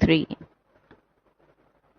3।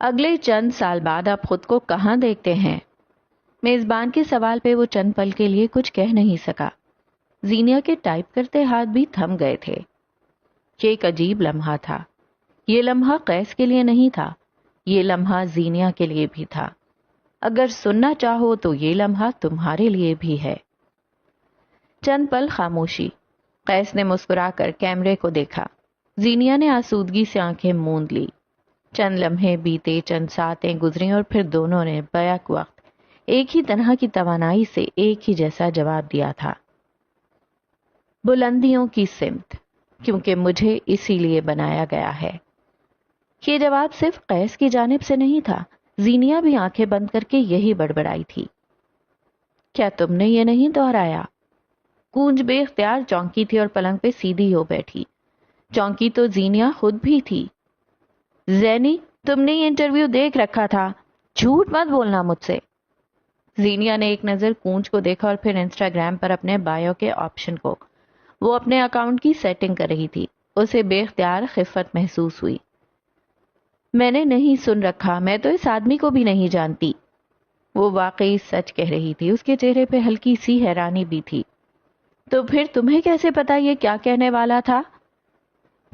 اگلے چند سال بعد آپ خود کو کہاں دیکھتے ہیں؟ میزبان کے سوال پہ وہ چند پل کے لیے کچھ کہہ نہیں سکا۔ زینیا کے ٹائپ کرتے ہاتھ بھی تھم گئے تھے۔ یہ ایک عجیب لمحہ تھا۔ یہ لمحہ قیس کے لیے نہیں تھا، یہ لمحہ زینیا کے لیے بھی تھا۔ اگر سننا چاہو تو یہ لمحہ تمہارے لیے بھی ہے۔ چند پل خاموشی۔ قیس نے مسکرا کر کیمرے کو دیکھا۔ زینیا نے آسودگی سے آنکھیں موند لی۔ چند لمحے بیتے، چند ساعتیں گزریں اور پھر دونوں نے بیک وقت ایک ہی طرح کی توانائی سے ایک ہی جیسا جواب دیا تھا۔ بلندیوں کی سمت، کیونکہ مجھے اسی لیے بنایا گیا ہے۔ یہ جواب صرف قیس کی جانب سے نہیں تھا، زینیا بھی آنکھیں بند کر کے یہی بڑبڑائی تھی۔ کیا تم نے یہ نہیں دہرایا؟ گونج بے اختیار چونکی تھی اور پلنگ پہ سیدھی ہو بیٹھی۔ چونکی تو زینیا خود بھی تھی۔ زینی، تم نے یہ انٹرویو دیکھ رکھا تھا، جھوٹ مت بولنا مجھ سے۔ زینیا نے ایک نظر کونج کو دیکھا اور پھر انسٹاگرام پر اپنے بایو کے آپشن کو۔ وہ اپنے اکاؤنٹ کی سیٹنگ کر رہی تھی۔ اسے بے اختیار خفت محسوس ہوئی۔ میں نے نہیں سن رکھا، میں تو اس آدمی کو بھی نہیں جانتی۔ وہ واقعی سچ کہہ رہی تھی، اس کے چہرے پہ ہلکی سی حیرانی بھی تھی۔ تو پھر تمہیں کیسے پتا یہ کیا کہنے والا تھا؟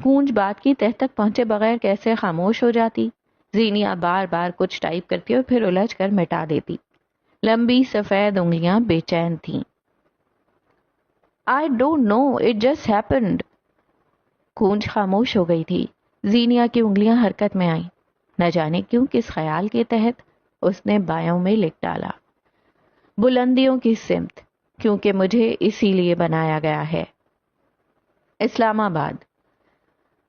کونج بات کی تہ تک پہنچے بغیر کیسے خاموش ہو جاتی؟ زینیا بار بار کچھ ٹائپ کرتی اور پھر الجھ کر مٹا دیتی۔ لمبی سفید انگلیاں بے چین تھیں۔ I don't know, it just happened۔ کونج خاموش ہو گئی تھی۔ زینیا کی انگلیاں حرکت میں آئیں۔ نہ جانے کیوں کس خیال کے تحت اس نے بایوں میں لکھ ڈالا، بلندیوں کی سمت، کیونکہ مجھے اسی لیے بنایا گیا ہے۔ اسلام آباد۔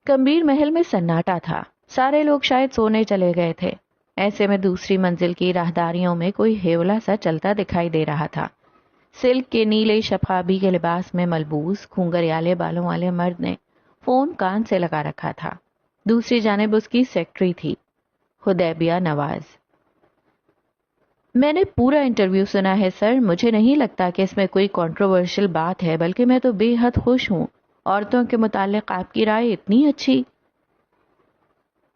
کمبیر محل میں سناٹا تھا۔ سارے لوگ شاید سونے چلے گئے تھے۔ ایسے میں دوسری منزل کی راہداریوں میں کوئی ہیولا سا چلتا دکھائی دے رہا تھا۔ سلک کے نیلے شفابی کے لباس میں ملبوس کھونگریالے بالوں والے مرد نے فون کان سے لگا رکھا تھا۔ دوسری جانب اس کی سیکرٹری تھی، حدیبیہ نواز۔ میں نے پورا انٹرویو سنا ہے سر، مجھے نہیں لگتا کہ اس میں کوئی کنٹروورشل بات ہے، بلکہ میں تو بے حد خوش ہوں۔ عورتوں کے متعلق آپ کی رائے اتنی اچھی۔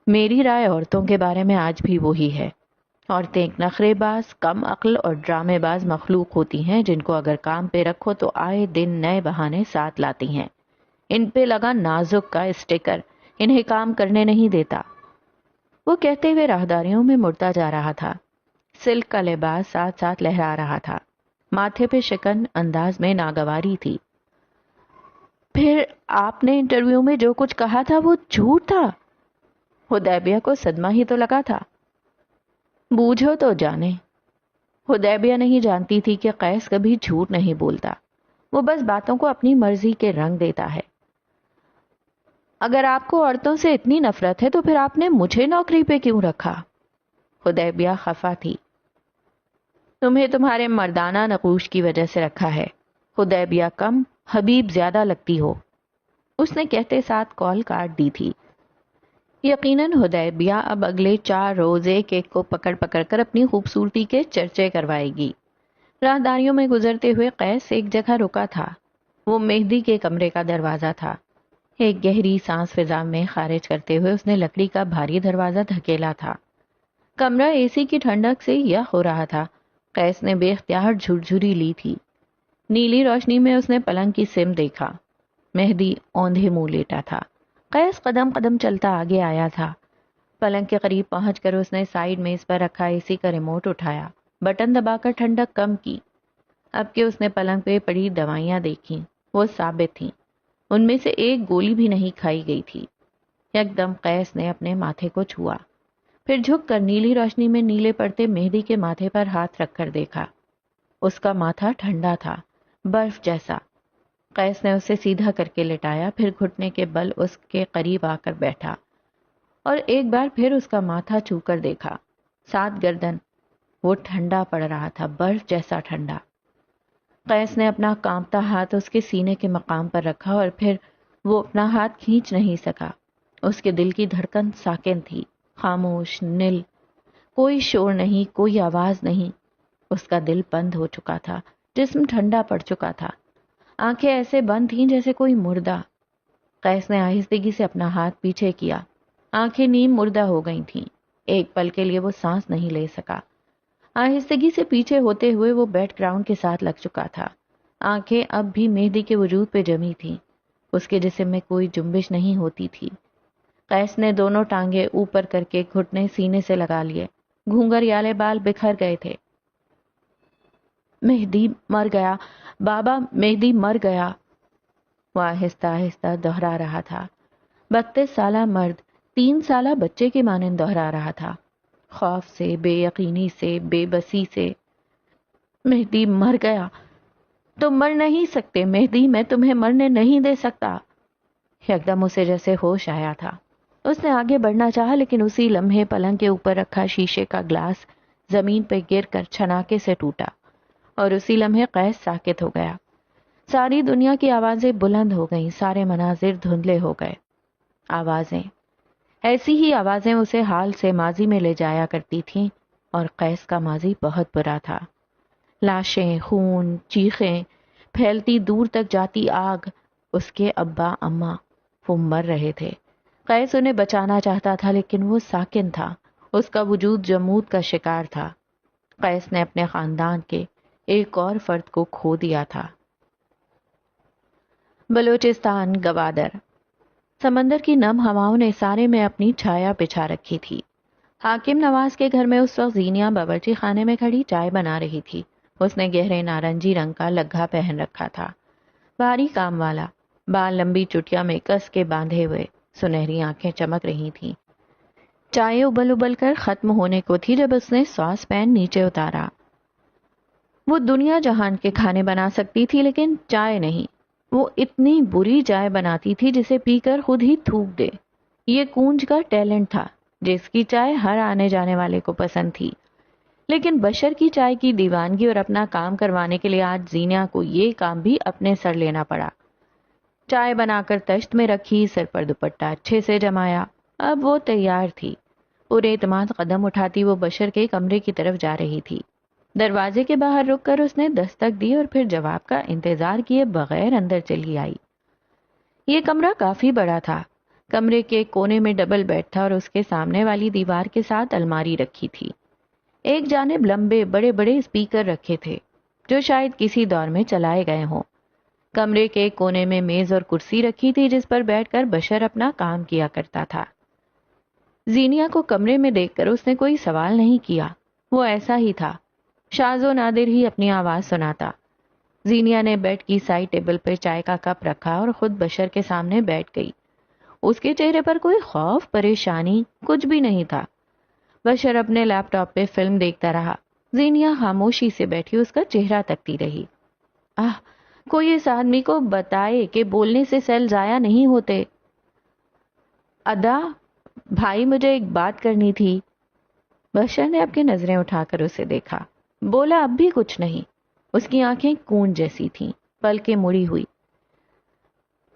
میری رائے عورتوں کے بارے میں آج بھی وہی ہے۔ عورتیں ایک نخرے باز، کم عقل اور ڈرامے باز مخلوق ہوتی ہیں، جن کو اگر کام پہ رکھو تو آئے دن نئے بہانے ساتھ لاتی ہیں۔ ان پہ لگا نازک کا اسٹیکر انہیں کام کرنے نہیں دیتا۔ وہ کہتے ہوئے راہداریوں میں مڑتا جا رہا تھا۔ سلک کا لباس ساتھ ساتھ لہرا رہا تھا۔ ماتھے پہ شکن انداز میں ناگواری تھی۔ پھر آپ نے انٹرویو میں جو کچھ کہا تھا وہ جھوٹ تھا؟ حدیبیہ کو صدمہ ہی تو لگا تھا۔ بوجھو تو جانے۔ حدیبیہ نہیں جانتی تھی کہ قیس کبھی جھوٹ نہیں بولتا، وہ بس باتوں کو اپنی مرضی کے رنگ دیتا ہے۔ اگر آپ کو عورتوں سے اتنی نفرت ہے تو پھر آپ نے مجھے نوکری پہ کیوں رکھا؟ حدیبیہ خفا تھی۔ تمہیں تمہارے مردانہ نقوش کی وجہ سے رکھا ہے۔ حدیبیہ کم، حبیب زیادہ لگتی ہو۔ اس نے کہتے ساتھ کال کاٹ دی تھی۔ یقیناً حدیبیہ اب اگلے 4 روز ایک ایک کو پکڑ پکڑ کر اپنی خوبصورتی کے چرچے کروائے گی۔ راہداریوں میں گزرتے ہوئے قیس ایک جگہ رکا تھا۔ وہ مہدی کے کمرے کا دروازہ تھا۔ ایک گہری سانس فضا میں خارج کرتے ہوئے اس نے لکڑی کا بھاری دروازہ دھکیلا تھا۔ کمرہ اے سی کی ٹھنڈک سے یخ ہو رہا تھا۔ قیس نے بے اختیار جھرجھری لی تھی۔ نیلی روشنی میں اس نے پلنگ کی سم دیکھا۔ مہدی اوندھے منہ لیٹا تھا۔ قیس قدم قدم چلتا آگے آیا تھا۔ پلنگ کے قریب پہنچ کر اس نے سائیڈ میز پر رکھا اے سی کا ریموٹ اٹھایا، بٹن دبا کر ٹھنڈک کم کی۔ اب کہ اس نے پلنگ پہ پڑی دوائیاں دیکھیں، وہ ثابت تھیں۔ ان میں سے ایک گولی بھی نہیں کھائی گئی تھی۔ یک دم قیس نے اپنے ماتھے کو چھوا، پھر جھک کر نیلی روشنی میں نیلے پڑتے مہدی کے ماتھے پر ہاتھ رکھ کر دیکھا۔ اس کا ماتھا ٹھنڈا تھا، برف جیسا۔ قیس نے اسے سیدھا کر کے لٹایا، پھر گھٹنے کے بل اس کے قریب آ کر بیٹھا اور ایک بار پھر اس کا ماتھا چھو کر دیکھا، ساتھ گردن۔ وہ ٹھنڈا پڑ رہا تھا، برف جیسا ٹھنڈا۔ قیس نے اپنا کانپتا ہاتھ اس کے سینے کے مقام پر رکھا اور پھر وہ اپنا ہاتھ کھینچ نہیں سکا۔ اس کے دل کی دھڑکن ساکن تھی، خاموش، نل، کوئی شور نہیں، کوئی آواز نہیں۔ اس کا دل بند ہو چکا تھا، جسم ٹھنڈا پڑ چکا تھا، آنکھیں ایسے بند تھیں جیسے کوئی مردہ۔ قیس نے آہستگی سے اپنا ہاتھ پیچھے کیا، آنکھیں نیم مردہ ہو گئی تھیں۔ ایک پل کے لیے وہ سانس نہیں لے سکا۔ آہستگی سے پیچھے ہوتے ہوئے وہ بیک گراؤنڈ کے ساتھ لگ چکا تھا۔ آنکھیں اب بھی مہدی کے وجود پہ جمی تھیں۔ اس کے جسم میں کوئی جنبش نہیں ہوتی تھی۔ قیس نے دونوں ٹانگیں اوپر کر کے گھٹنے سینے سے لگا لیے۔ گھونگھریالے بال بکھر گئے تھے۔ مہدی مر گیا، بابا مہدی مر گیا، وہ آہستہ آہستہ دہرا رہا تھا۔ 32 سالہ مرد 3 سالہ بچے کے مانند دہرا رہا تھا، خوف سے، بے یقینی سے، بے بسی سے۔ مہدی مر گیا، تم مر نہیں سکتے مہدی، میں تمہیں مرنے نہیں دے سکتا۔ یکدم اسے جیسے ہوش آیا تھا۔ اس نے آگے بڑھنا چاہا، لیکن اسی لمحے پلنگ کے اوپر رکھا شیشے کا گلاس زمین پہ گر کر چھناکے سے ٹوٹا، اور اسی لمحے قیس ساکت ہو گیا۔ ساری دنیا کی آوازیں بلند ہو گئیں، سارے مناظر دھندلے ہو گئے۔ آوازیں، ایسی ہی آوازیں اسے حال سے ماضی میں لے جایا کرتی تھیں، اور قیس کا ماضی بہت برا تھا۔ لاشیں، خون، چیخیں، پھیلتی دور تک جاتی آگ۔ اس کے ابا اماں، وہ مر رہے تھے۔ قیس انہیں بچانا چاہتا تھا، لیکن وہ ساکن تھا۔ اس کا وجود جمود کا شکار تھا۔ قیس نے اپنے خاندان کے ایک اور فرد کو کھو دیا تھا۔ بلوچستان، گوادر۔ سمندر کی نم ہواؤں نے سارے میں اپنی چھایا بچھا رکھی تھی۔ حاکم نواز کے گھر میں اس وقت زینیہ باورچی خانے میں کھڑی چائے بنا رہی تھی۔ اس نے گہرے نارنجی رنگ کا لگا پہن رکھا تھا، بھاری کام والا، بال لمبی چٹیا میں کس کے باندھے ہوئے، سنہری آنکھیں چمک رہی تھیں۔ چائے ابل ابل کر ختم ہونے کو تھی جب اس نے ساس پین نیچے اتارا۔ وہ دنیا جہان کے کھانے بنا سکتی تھی، لیکن چائے نہیں۔ وہ اتنی بری چائے بناتی تھی جسے پی کر خود ہی تھوک دے۔ یہ کونج کا ٹیلنٹ تھا، جس کی چائے ہر آنے جانے والے کو پسند تھی۔ لیکن بشر کی چائے کی دیوانگی اور اپنا کام کروانے کے لیے آج زینیہ کو یہ کام بھی اپنے سر لینا پڑا۔ چائے بنا کر تشت میں رکھی، سر پر دوپٹہ اچھے سے جمایا۔ اب وہ تیار تھی۔ پورے اعتماد قدم اٹھاتی وہ بشر کے کمرے کی طرف جا رہی تھی۔ دروازے کے باہر رک کر اس نے دستک دی اور پھر جواب کا انتظار کیے بغیر اندر چلی آئی۔ یہ کمرہ کافی بڑا تھا۔ کمرے کے کونے میں ڈبل بیڈ تھا اور اس کے سامنے والی دیوار کے ساتھ الماری رکھی تھی۔ ایک جانب لمبے بڑے بڑے اسپیکر رکھے تھے، جو شاید کسی دور میں چلائے گئے ہوں۔ کمرے کے کونے میں میز اور کرسی رکھی تھی جس پر بیٹھ کر بشر اپنا کام کیا کرتا تھا۔ زینیہ کو کمرے میں دیکھ کر اس نے کوئی سوال نہیں کیا۔ وہ ایسا ہی تھا، شاذ و نادر ہی اپنی آواز سناتا۔ زینیہ نے بیڈ کی سائڈ ٹیبل پر چائے کا کپ رکھا اور خود بشر کے سامنے بیٹھ گئی۔ اس کے چہرے پر کوئی خوف، پریشانی، کچھ بھی نہیں تھا۔ بشر اپنے لیپ ٹاپ پہ فلم دیکھتا رہا۔ زینیہ خاموشی سے بیٹھی اس کا چہرہ تکتی رہی۔ کوئی اس آدمی کو بتائے کہ بولنے سے سیل ضائع نہیں ہوتے۔ ادا بھائی، مجھے ایک بات کرنی تھی۔ بشر نے اپنی نظریں اٹھا کر اسے دیکھا، بولا اب بھی کچھ نہیں۔ اس کی آنکھیں کونج جیسی تھیں، پلکیں مڑی ہوئی۔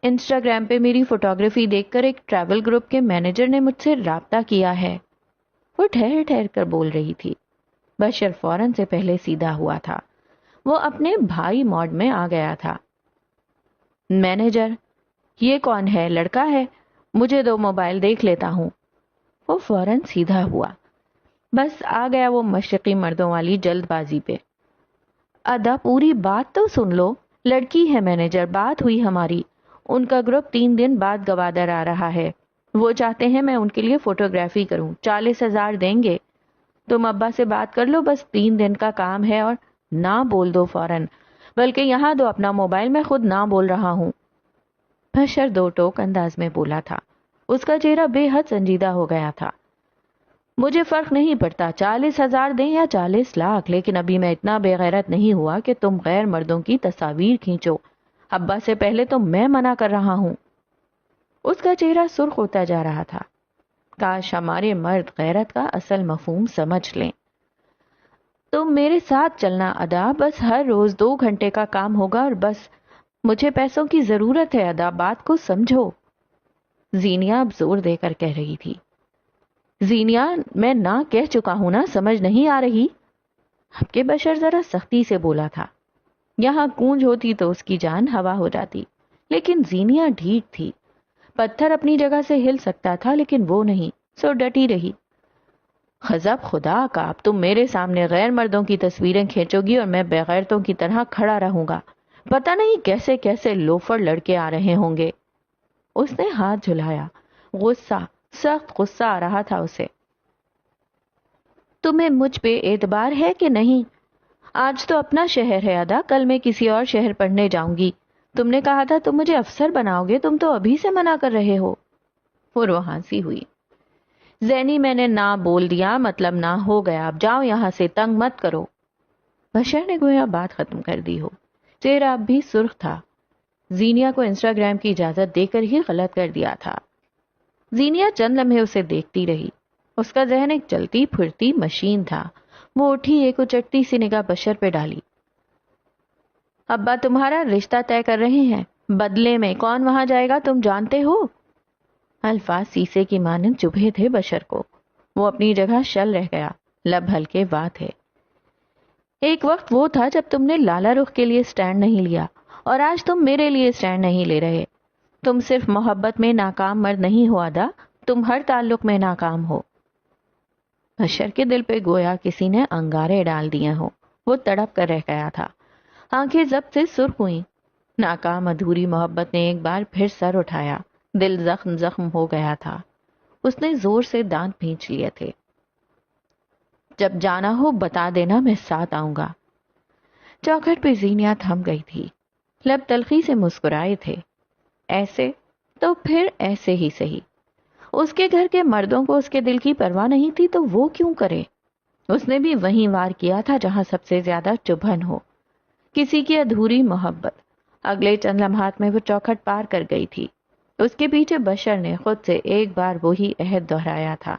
انسٹاگرام پہ میری فوٹوگرافی دیکھ کر ایک ٹریول گروپ کے مینیجر نے مجھ سے رابطہ کیا ہے۔ وہ ٹھہر ٹھہر کر بول رہی تھی۔ بشر فوراً سے پہلے سیدھا ہوا تھا۔ وہ اپنے بھائی موڈ میں آ گیا تھا۔ مینیجر؟ یہ کون ہے؟ لڑکا ہے؟ مجھے دو، موبائل دیکھ لیتا ہوں۔ وہ فوراً سیدھا ہوا۔ بس آ گیا وہ مشرقی مردوں والی جلد بازی پہ۔ ادا پوری بات تو سن لو۔ لڑکی ہے مینیجر، بات ہوئی ہماری۔ ان کا گروپ 3 دن بعد گوادر آ رہا ہے۔ وہ چاہتے ہیں میں ان کے لیے فوٹوگرافی کروں، 40,000 دیں گے۔ تم ابا سے بات کر لو، بس 3 دن کا کام ہے، اور نہ بول دو فوراً، بلکہ یہاں دو اپنا موبائل، میں خود نہ بول رہا ہوں۔ بشر 2 ٹوک انداز میں بولا تھا۔ اس کا چہرہ بے حد سنجیدہ ہو گیا تھا۔ مجھے فرق نہیں پڑتا 40,000 دیں یا 40 لاکھ، لیکن ابھی میں اتنا بے غیرت نہیں ہوا کہ تم غیر مردوں کی تصاویر کھینچو۔ ابا سے پہلے تو میں منع کر رہا ہوں۔ اس کا چہرہ سرخ ہوتا جا رہا تھا۔ کاش ہمارے مرد غیرت کا اصل مفہوم سمجھ لیں۔ تم میرے ساتھ چلنا ادا، بس ہر روز 2 گھنٹے کا کام ہوگا، اور بس مجھے پیسوں کی ضرورت ہے ادا، بات کو سمجھو۔ زینیہ اب زور دے کر کہہ رہی تھی۔ زینیہ، میں نہ کہہ چکا ہوں نا، سمجھ نہیں آ رہی؟ اب کے بشر ذرا سختی سے بولا تھا۔ یہاں گونج ہوتی تو اس کی جان ہوا ہو جاتی، لیکن زینیہ ڈھیٹ تھی۔ پتھر اپنی جگہ سے ہل سکتا تھا، لیکن وہ نہیں، سو ڈٹی رہی۔ غضب خدا کا، اب تم میرے سامنے غیر مردوں کی تصویریں کھینچو گی اور میں بغیرتوں کی طرح کھڑا رہوں گا. پتہ نہیں کیسے کیسے لوفر لڑکے آ رہے ہوں گے. اس نے ہاتھ جھلایا. غصہ، سخت غصہ آ رہا تھا اسے. تمہیں مجھ پہ اعتبار ہے کہ نہیں؟ آج تو اپنا شہر ہے ادا، کل میں کسی اور شہر پڑھنے جاؤں گی. تم نے کہا تھا تم مجھے افسر بناؤ گے، تم تو ابھی سے منع کر رہے ہو. وہ ہنسی ہوئی. زینی، میں نے نہ بول دیا، مطلب نہ ہو گیا، اب جاؤ یہاں سے، تنگ مت کرو. بشر نے گویا بات ختم کر دی ہو. چہرہ اب بھی سرخ تھا. زینیا کو انسٹاگرام کی اجازت دے کر ہی غلط کر دیا تھا. زینیا چند لمحے اسے دیکھتی رہی. اس کا ذہن ایک چلتی پھرتی مشین تھا. وہ اٹھی، ایک اچٹتی سی نگاہ بشر پہ ڈالی. ابا تمہارا رشتہ طے کر رہے ہیں، بدلے میں کون وہاں جائے گا تم جانتے ہو؟ الفاظ سیسے کی مانند چبھے تھے بشر کو. وہ اپنی جگہ شل رہ گیا. لب ہلکے وا تھے. ایک وقت وہ تھا جب تم نے لالا رخ کے لیے سٹینڈ نہیں لیا، اور آج تم میرے لیے سٹینڈ نہیں لے رہے. تم صرف محبت میں ناکام مرد نہیں ہو ادا، تم ہر تعلق میں ناکام ہو. بشر کے دل پہ گویا کسی نے انگارے ڈال دیے ہو. وہ تڑپ کر رہ گیا تھا. آنکھیں ضبط سے سرخ ہوئیں. ناکام ادھوری محبت نے ایک بار پھر سر اٹھایا. دل زخم زخم ہو گیا تھا. اس نے زور سے دانت بھینچ لیے تھے. جب جانا ہو بتا دینا، میں ساتھ آؤں گا. چوکھٹ پہ زینیا تھم گئی تھی. لب تلخی سے مسکرائے تھے. ایسے تو پھر ایسے ہی صحیح. اس کے گھر کے مردوں کو اس کے دل کی پرواہ نہیں تھی تو وہ کیوں کرے؟ اس نے بھی وہیں وار کیا تھا جہاں سب سے زیادہ چبھن ہو. کسی کی ادھوری محبت. اگلے چند لمحات میں وہ چوکھٹ پار کر گئی تھی. اس کے پیچھے بشر نے خود سے ایک بار وہی عہد دہرایا تھا.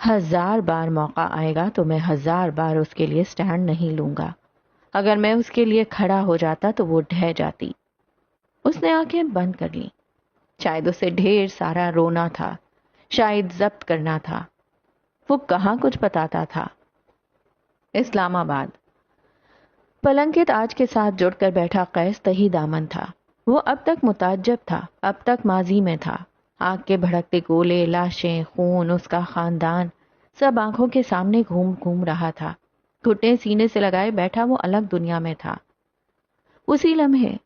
1000 بار موقع آئے گا تو میں 1000 بار اس کے لیے سٹینڈ نہیں لوں گا. اگر میں اس کے لیے کھڑا ہو جاتا تو وہ ڈھہ جاتی. اس نے آنکھیں بند کر لیں. شاید اسے ڈھیر سارا رونا تھا، شاید ضبط کرنا تھا. وہ کہاں کچھ بتاتا تھا. اسلام آباد. پلنگ کے تاج کے ساتھ جڑ کر بیٹھا قیس تہی دامن تھا. وہ اب تک متعجب تھا، اب تک ماضی میں تھا. آگ کے بھڑکتے گولے، لاشیں، خون، اس کا خاندان، سب آنکھوں کے سامنے گھوم گھوم رہا تھا. گھٹنے سینے سے لگائے بیٹھا وہ الگ دنیا میں تھا. اسی لمحے،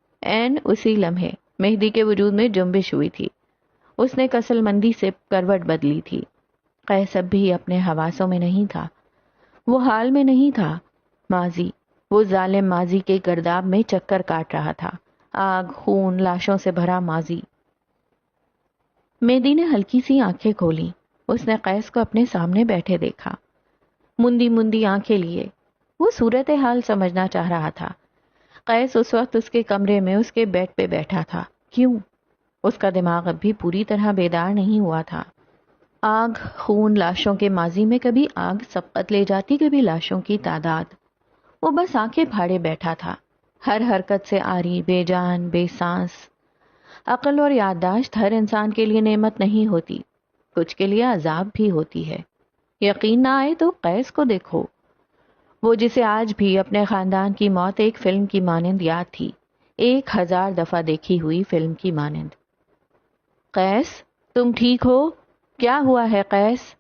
اسی لمحے مہدی کے وجود میں جنبش ہوئی تھی. اس نے کسل مندی سے کروٹ بدلی تھی. قیس اب بھی اپنے حواسوں میں نہیں تھا. وہ حال میں نہیں تھا. ماضی، وہ ظالم ماضی کے گرداب میں چکر کاٹ رہا تھا. آگ، خون، لاشوں سے بھرا ماضی. مہدی نے ہلکی سی آنکھیں کھولی. اس نے قیس کو اپنے سامنے بیٹھے دیکھا. مندی مندی آنکھیں لیے وہ صورتحال سمجھنا چاہ رہا تھا. قیس اس وقت اس کے کمرے میں اس کے بیڈ پہ بیٹھا تھا. کیوں؟ اس کا دماغ اب بھی پوری طرح بیدار نہیں ہوا تھا. آگ، خون، لاشوں کے ماضی میں کبھی آگ سبقت لے جاتی، کبھی لاشوں کی تعداد. وہ بس آنکھیں پھاڑے بیٹھا تھا. ہر حرکت سے آری، بے جان، بے سانس. عقل اور یادداشت ہر انسان کے لیے نعمت نہیں ہوتی، کچھ کے لیے عذاب بھی ہوتی ہے. یقین نہ آئے تو قیس کو دیکھو، وہ جسے آج بھی اپنے خاندان کی موت ایک فلم کی مانند یاد تھی، 1000 دفعہ دیکھی ہوئی فلم کی مانند. قیس، تم ٹھیک ہو؟ کیا ہوا ہے قیس؟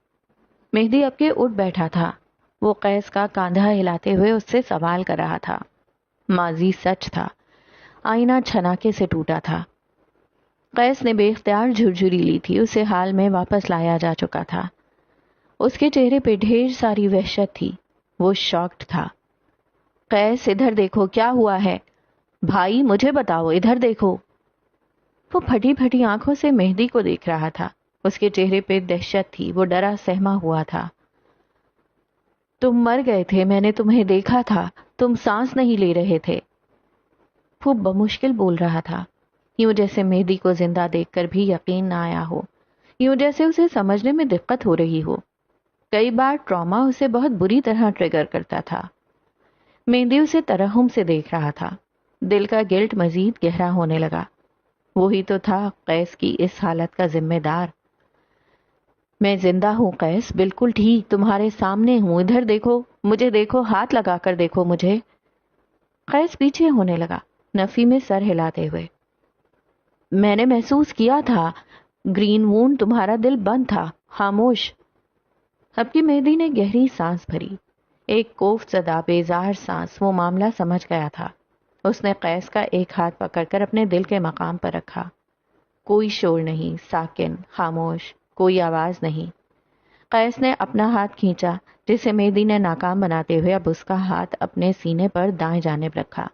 مہدی اب کے اٹھ بیٹھا تھا. وہ قیس کا کاندھا ہلاتے ہوئے اس سے سوال کر رہا تھا. ماضی سچ تھا، آئینہ چھناکے سے ٹوٹا تھا. قیس نے بے اختیار جھرجھری لی تھی. اسے حال میں واپس لایا جا چکا تھا. اس کے چہرے پہ ڈھیر ساری وحشت تھی. وہ شاکڈ تھا. قیس، ادھر دیکھو، کیا ہوا ہے؟ بھائی مجھے بتاؤ، ادھر دیکھو. وہ پھٹی پھٹی آنکھوں سے مہدی کو دیکھ رہا تھا. اس کے چہرے پہ دہشت تھی. وہ ڈرا سہما ہوا تھا. تم مر گئے تھے، میں نے تمہیں دیکھا تھا، تم سانس نہیں لے رہے تھے. وہ بمشکل بول رہا تھا، یوں جیسے مہدی کو زندہ دیکھ کر بھی یقین نہ آیا ہو، یوں جیسے اسے سمجھنے میں دقت ہو رہی ہو. کئی بار ٹراما اسے بہت بری طرح ٹریگر کرتا تھا. مہدی اسے ترحم سے دیکھ رہا تھا. دل کا گلٹ مزید گہرا ہونے لگا. وہی تو تھا قیس کی اس حالت کا ذمہ دار. میں زندہ ہوں قیس، بالکل ٹھیک، تمہارے سامنے ہوں، ادھر دیکھو، مجھے دیکھو، ہاتھ لگا کر دیکھو مجھے. قیس پیچھے ہونے لگا، نفی میں سر ہلاتے ہوئے. میں نے محسوس کیا تھا، گرین وونڈ، تمہارا دل بند تھا، خاموش. اب کی مہدی نے گہری سانس بھری، ایک کوفت زدہ بیزار سانس۔ وہ معاملہ سمجھ گیا تھا۔ اس نے قیس کا ایک ہاتھ پکڑ کر اپنے دل کے مقام پر رکھا۔ کوئی شور نہیں، ساکن، خاموش، کوئی آواز نہیں۔ قیس نے اپنا ہاتھ کھینچا جسے مہدی نے ناکام بناتے ہوئے اب اس کا ہاتھ اپنے سینے پر دائیں جانب رکھا۔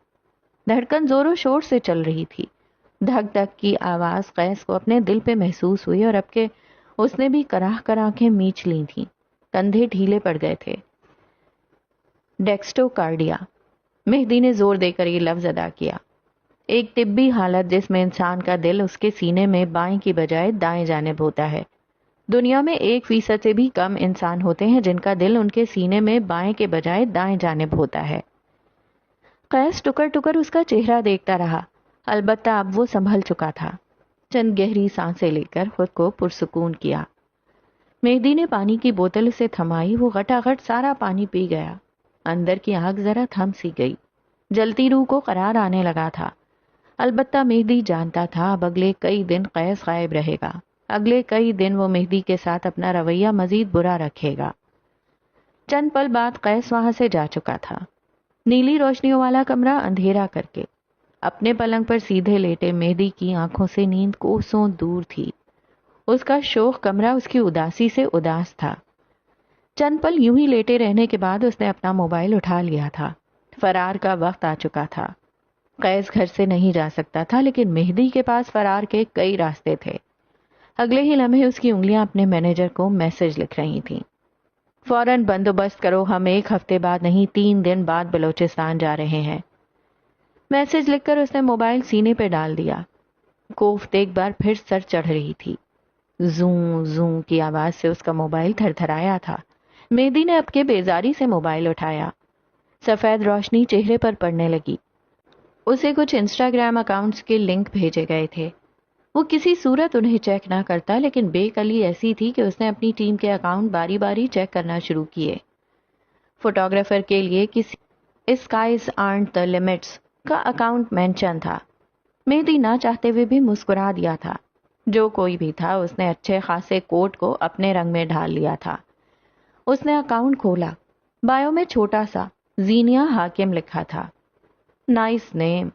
دھڑکن زور و شور سے چل رہی تھی۔ دھک دھک کی آواز قیس کو اپنے دل پہ محسوس ہوئی اور اب کہ اس نے بھی کراہ کر آنکھیں میچ لی تھیں، کندھے ڈھیلے پڑ گئے تھے۔ ڈیکسٹو کارڈیا، مہدی نے زور دے کر یہ لفظ ادا کیا۔ ایک طبی حالت جس میں انسان کا دل اس کے سینے میں بائیں کی بجائے دائیں جانب ہوتا ہے۔ دنیا میں 1% سے بھی کم انسان ہوتے ہیں جن کا دل ان کے سینے میں بائیں کے بجائے دائیں جانب ہوتا ہے۔ قیس ٹکر ٹکر اس کا چہرہ دیکھتا رہا، البتہ اب وہ سنبھل چکا تھا۔ چند گہری سانسیں لے کر خود کو پرسکون کیا۔ مہدی نے پانی کی بوتل اسے تھمائی، وہ غٹاغٹ سارا پانی پی گیا۔ اندر کی آگ ذرا تھم سی گئی، جلتی روح کو قرار آنے لگا تھا۔ البتہ مہدی جانتا تھا اب اگلے کئی دن قیس غائب رہے گا، اگلے کئی دن وہ مہدی کے ساتھ اپنا رویہ مزید برا رکھے گا۔ چند پل بعد قیس وہاں سے جا چکا تھا، نیلی روشنیوں والا کمرہ اندھیرا کر کے۔ اپنے پلنگ پر سیدھے لیٹے مہدی کی آنکھوں سے نیند کوسوں دور تھی۔ اس کا شوخ کمرہ اس کی اداسی سے اداس تھا۔ چند پل یوں ہی لیٹے رہنے کے بعد اس نے اپنا موبائل اٹھا لیا تھا۔ فرار کا وقت آ چکا تھا۔ قیس گھر سے نہیں جا سکتا تھا، لیکن مہدی کے پاس فرار کے کئی راستے تھے۔ اگلے ہی لمحے اس کی انگلیاں اپنے مینیجر کو میسج لکھ رہی تھیں۔ فوراً بندوبست کرو، ہم 1 ہفتے بعد نہیں 3 دن بعد بلوچستان جا رہے ہیں۔ میسج لکھ کر اس نے موبائل سینے پہ ڈال دیا۔ کوفت ایک بار پھر سر چڑھ رہی تھی۔ زوں زوں کی آواز سے اس کا موبائل تھر تھرایا تھا۔ مہدی نے اب کے بیزاری سے موبائل اٹھایا۔ سفید روشنی چہرے پر پڑنے لگی۔ اسے کچھ انسٹاگرام اکاؤنٹس کے لنک بھیجے گئے تھے۔ وہ کسی صورت انہیں چیک نہ کرتا، لیکن بے کلی ایسی تھی کہ اس نے اپنی ٹیم کے اکاؤنٹ باری باری چیک کرنا شروع کیے۔ فوٹوگرافر کے لیے کسی اسکائز آرنٹ دا لمٹس کا اکاؤنٹ مینشن تھا۔ مہدی نہ چاہتے ہوئے بھی مسکرا دیا تھا۔ جو کوئی بھی تھا، اس نے اچھے خاصے کوٹ کو اپنے رنگ میں ڈھال لیا تھا۔ اس نے اکاؤنٹ کھولا۔ بایو میں چھوٹا سا زینیا حاکم لکھا تھا۔ نائس نیم۔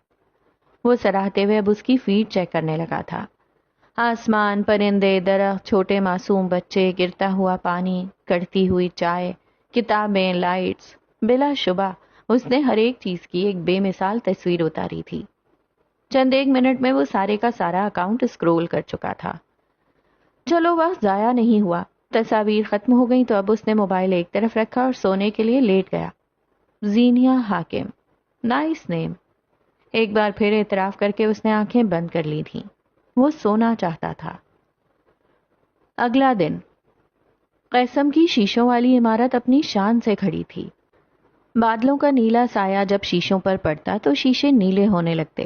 وہ سراہتے ہوئے اب اس کی فیڈ چیک کرنے لگا تھا۔ آسمان، پرندے، درخت، چھوٹے معصوم بچے، گرتا ہوا پانی، کڑتی ہوئی چائے، کتابیں، لائٹس، بلا شبہ اس نے ہر ایک چیز کی ایک بے مثال تصویر اتاری تھی۔ چند ایک منٹ میں وہ سارے کا سارا اکاؤنٹ اسکرول کر چکا تھا۔ چلو وقت ضائع نہیں ہوا۔ تصاویر ختم ہو گئیں تو اب اس نے موبائل ایک طرف رکھا اور سونے کے لیے لیٹ گیا۔ زینیا حاکم، نائس نیم۔ ایک بار پھر اعتراف کر کے اس نے آنکھیں بند کر لی تھیں۔ وہ سونا چاہتا تھا۔ اگلا دن قیسم کی شیشوں والی عمارت اپنی شان سے کھڑی تھی۔ بادلوں کا نیلا سایہ جب شیشوں پر پڑتا تو شیشے نیلے ہونے لگتے۔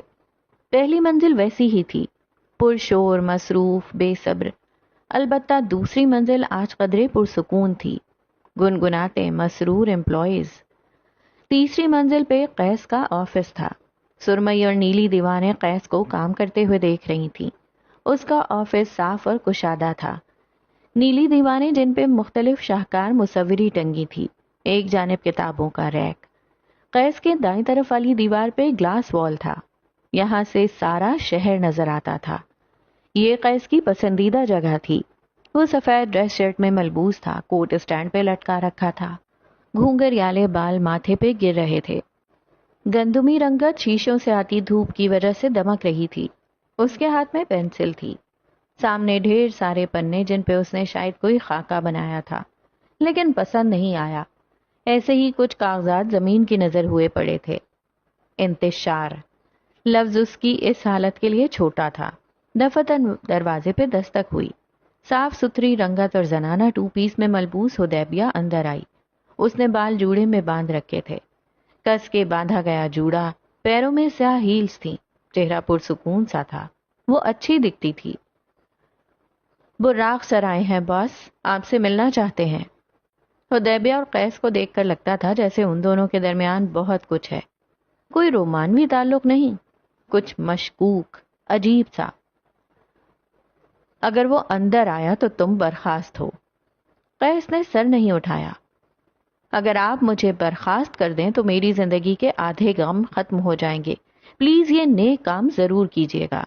پہلی منزل ویسی ہی تھی، پرشور، مصروف، بے صبر۔ البتہ دوسری منزل آج قدرے پرسکون تھی، گنگناتے مسرور امپلائیز۔ تیسری منزل پہ قیس کا آفس تھا۔ سرمئی اور نیلی دیواریں قیس کو کام کرتے ہوئے دیکھ رہی تھیں۔ اس کا آفس صاف اور کشادہ تھا۔ نیلی دیواریں جن پہ مختلف شاہکار مصوری ٹنگی تھی، ایک جانب کتابوں کا ریک۔ قیس کے دائیں طرف والی دیوار پہ گلاس وال تھا، یہاں سے سارا شہر نظر آتا تھا۔ یہ قیس کی پسندیدہ جگہ تھی۔ وہ سفید ڈریس شرٹ میں ملبوس تھا، کوٹ اسٹینڈ پہ لٹکا رکھا تھا، گھونگریالے بال ماتھے پہ گر رہے تھے۔ گندمی رنگت شیشوں سے آتی دھوپ کی وجہ سے دمک رہی تھی۔ اس کے ہاتھ میں پینسل تھی، سامنے ڈھیر سارے پنے جن پہ اس نے شاید کوئی خاکہ بنایا تھا، لیکن پسند نہیں آیا۔ ایسے ہی کچھ کاغذات زمین کی نظر ہوئے پڑے تھے۔ انتشار لفظ اس کی اس حالت کے لیے چھوٹا تھا۔ دفتر دروازے پہ دستک ہوئی۔ صاف ستھری رنگت اور زنانہ 2 پیس میں ملبوس حدیبیہ اندر آئی۔ اس نے بال جوڑے میں باندھ رکھے تھے، کس کے باندھا گیا جوڑا، پیروں میں سیاہ ہیلز تھیں، چہرہ پرسکون سا تھا۔ وہ اچھی دکھتی تھی۔ براق سر آئے ہیں باس، آپ سے ملنا چاہتے ہیں۔ حدیبیہ اور قیس کو دیکھ کر لگتا تھا جیسے ان دونوں کے درمیان بہت کچھ ہے، کوئی رومانوی تعلق نہیں، کچھ مشکوک، عجیب سا۔ اگر وہ اندر آیا تو تم برخاست ہو۔ قیس نے سر نہیں اٹھایا. اگر آپ مجھے برخاست کر دیں تو میری زندگی کے آدھے غم ختم ہو جائیں گے. پلیز یہ نیک کام ضرور کیجیے گا.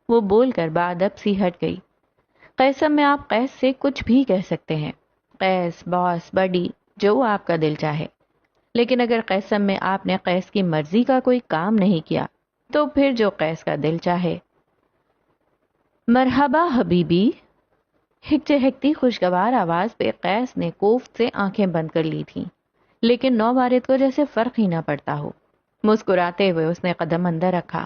وہ بول کر بادب سی ہٹ گئی. قیسم میں آپ قیس سے کچھ بھی کہہ سکتے ہیں. قیس، باس، بڈی، جو آپ کا دل چاہے. لیکن اگر قیسم میں آپ نے قیس کی مرضی کا کوئی کام نہیں کیا تو پھر جو قیس کا دل چاہے. مرحبا حبیبی. ہکتی خوشگوار آواز پہ قیس نے کوفت سے آنکھیں بند کر لی تھیں، لیکن نو وارد کو جیسے فرق ہی نہ پڑتا ہو. مسکراتے ہوئے اس نے قدم اندر رکھا.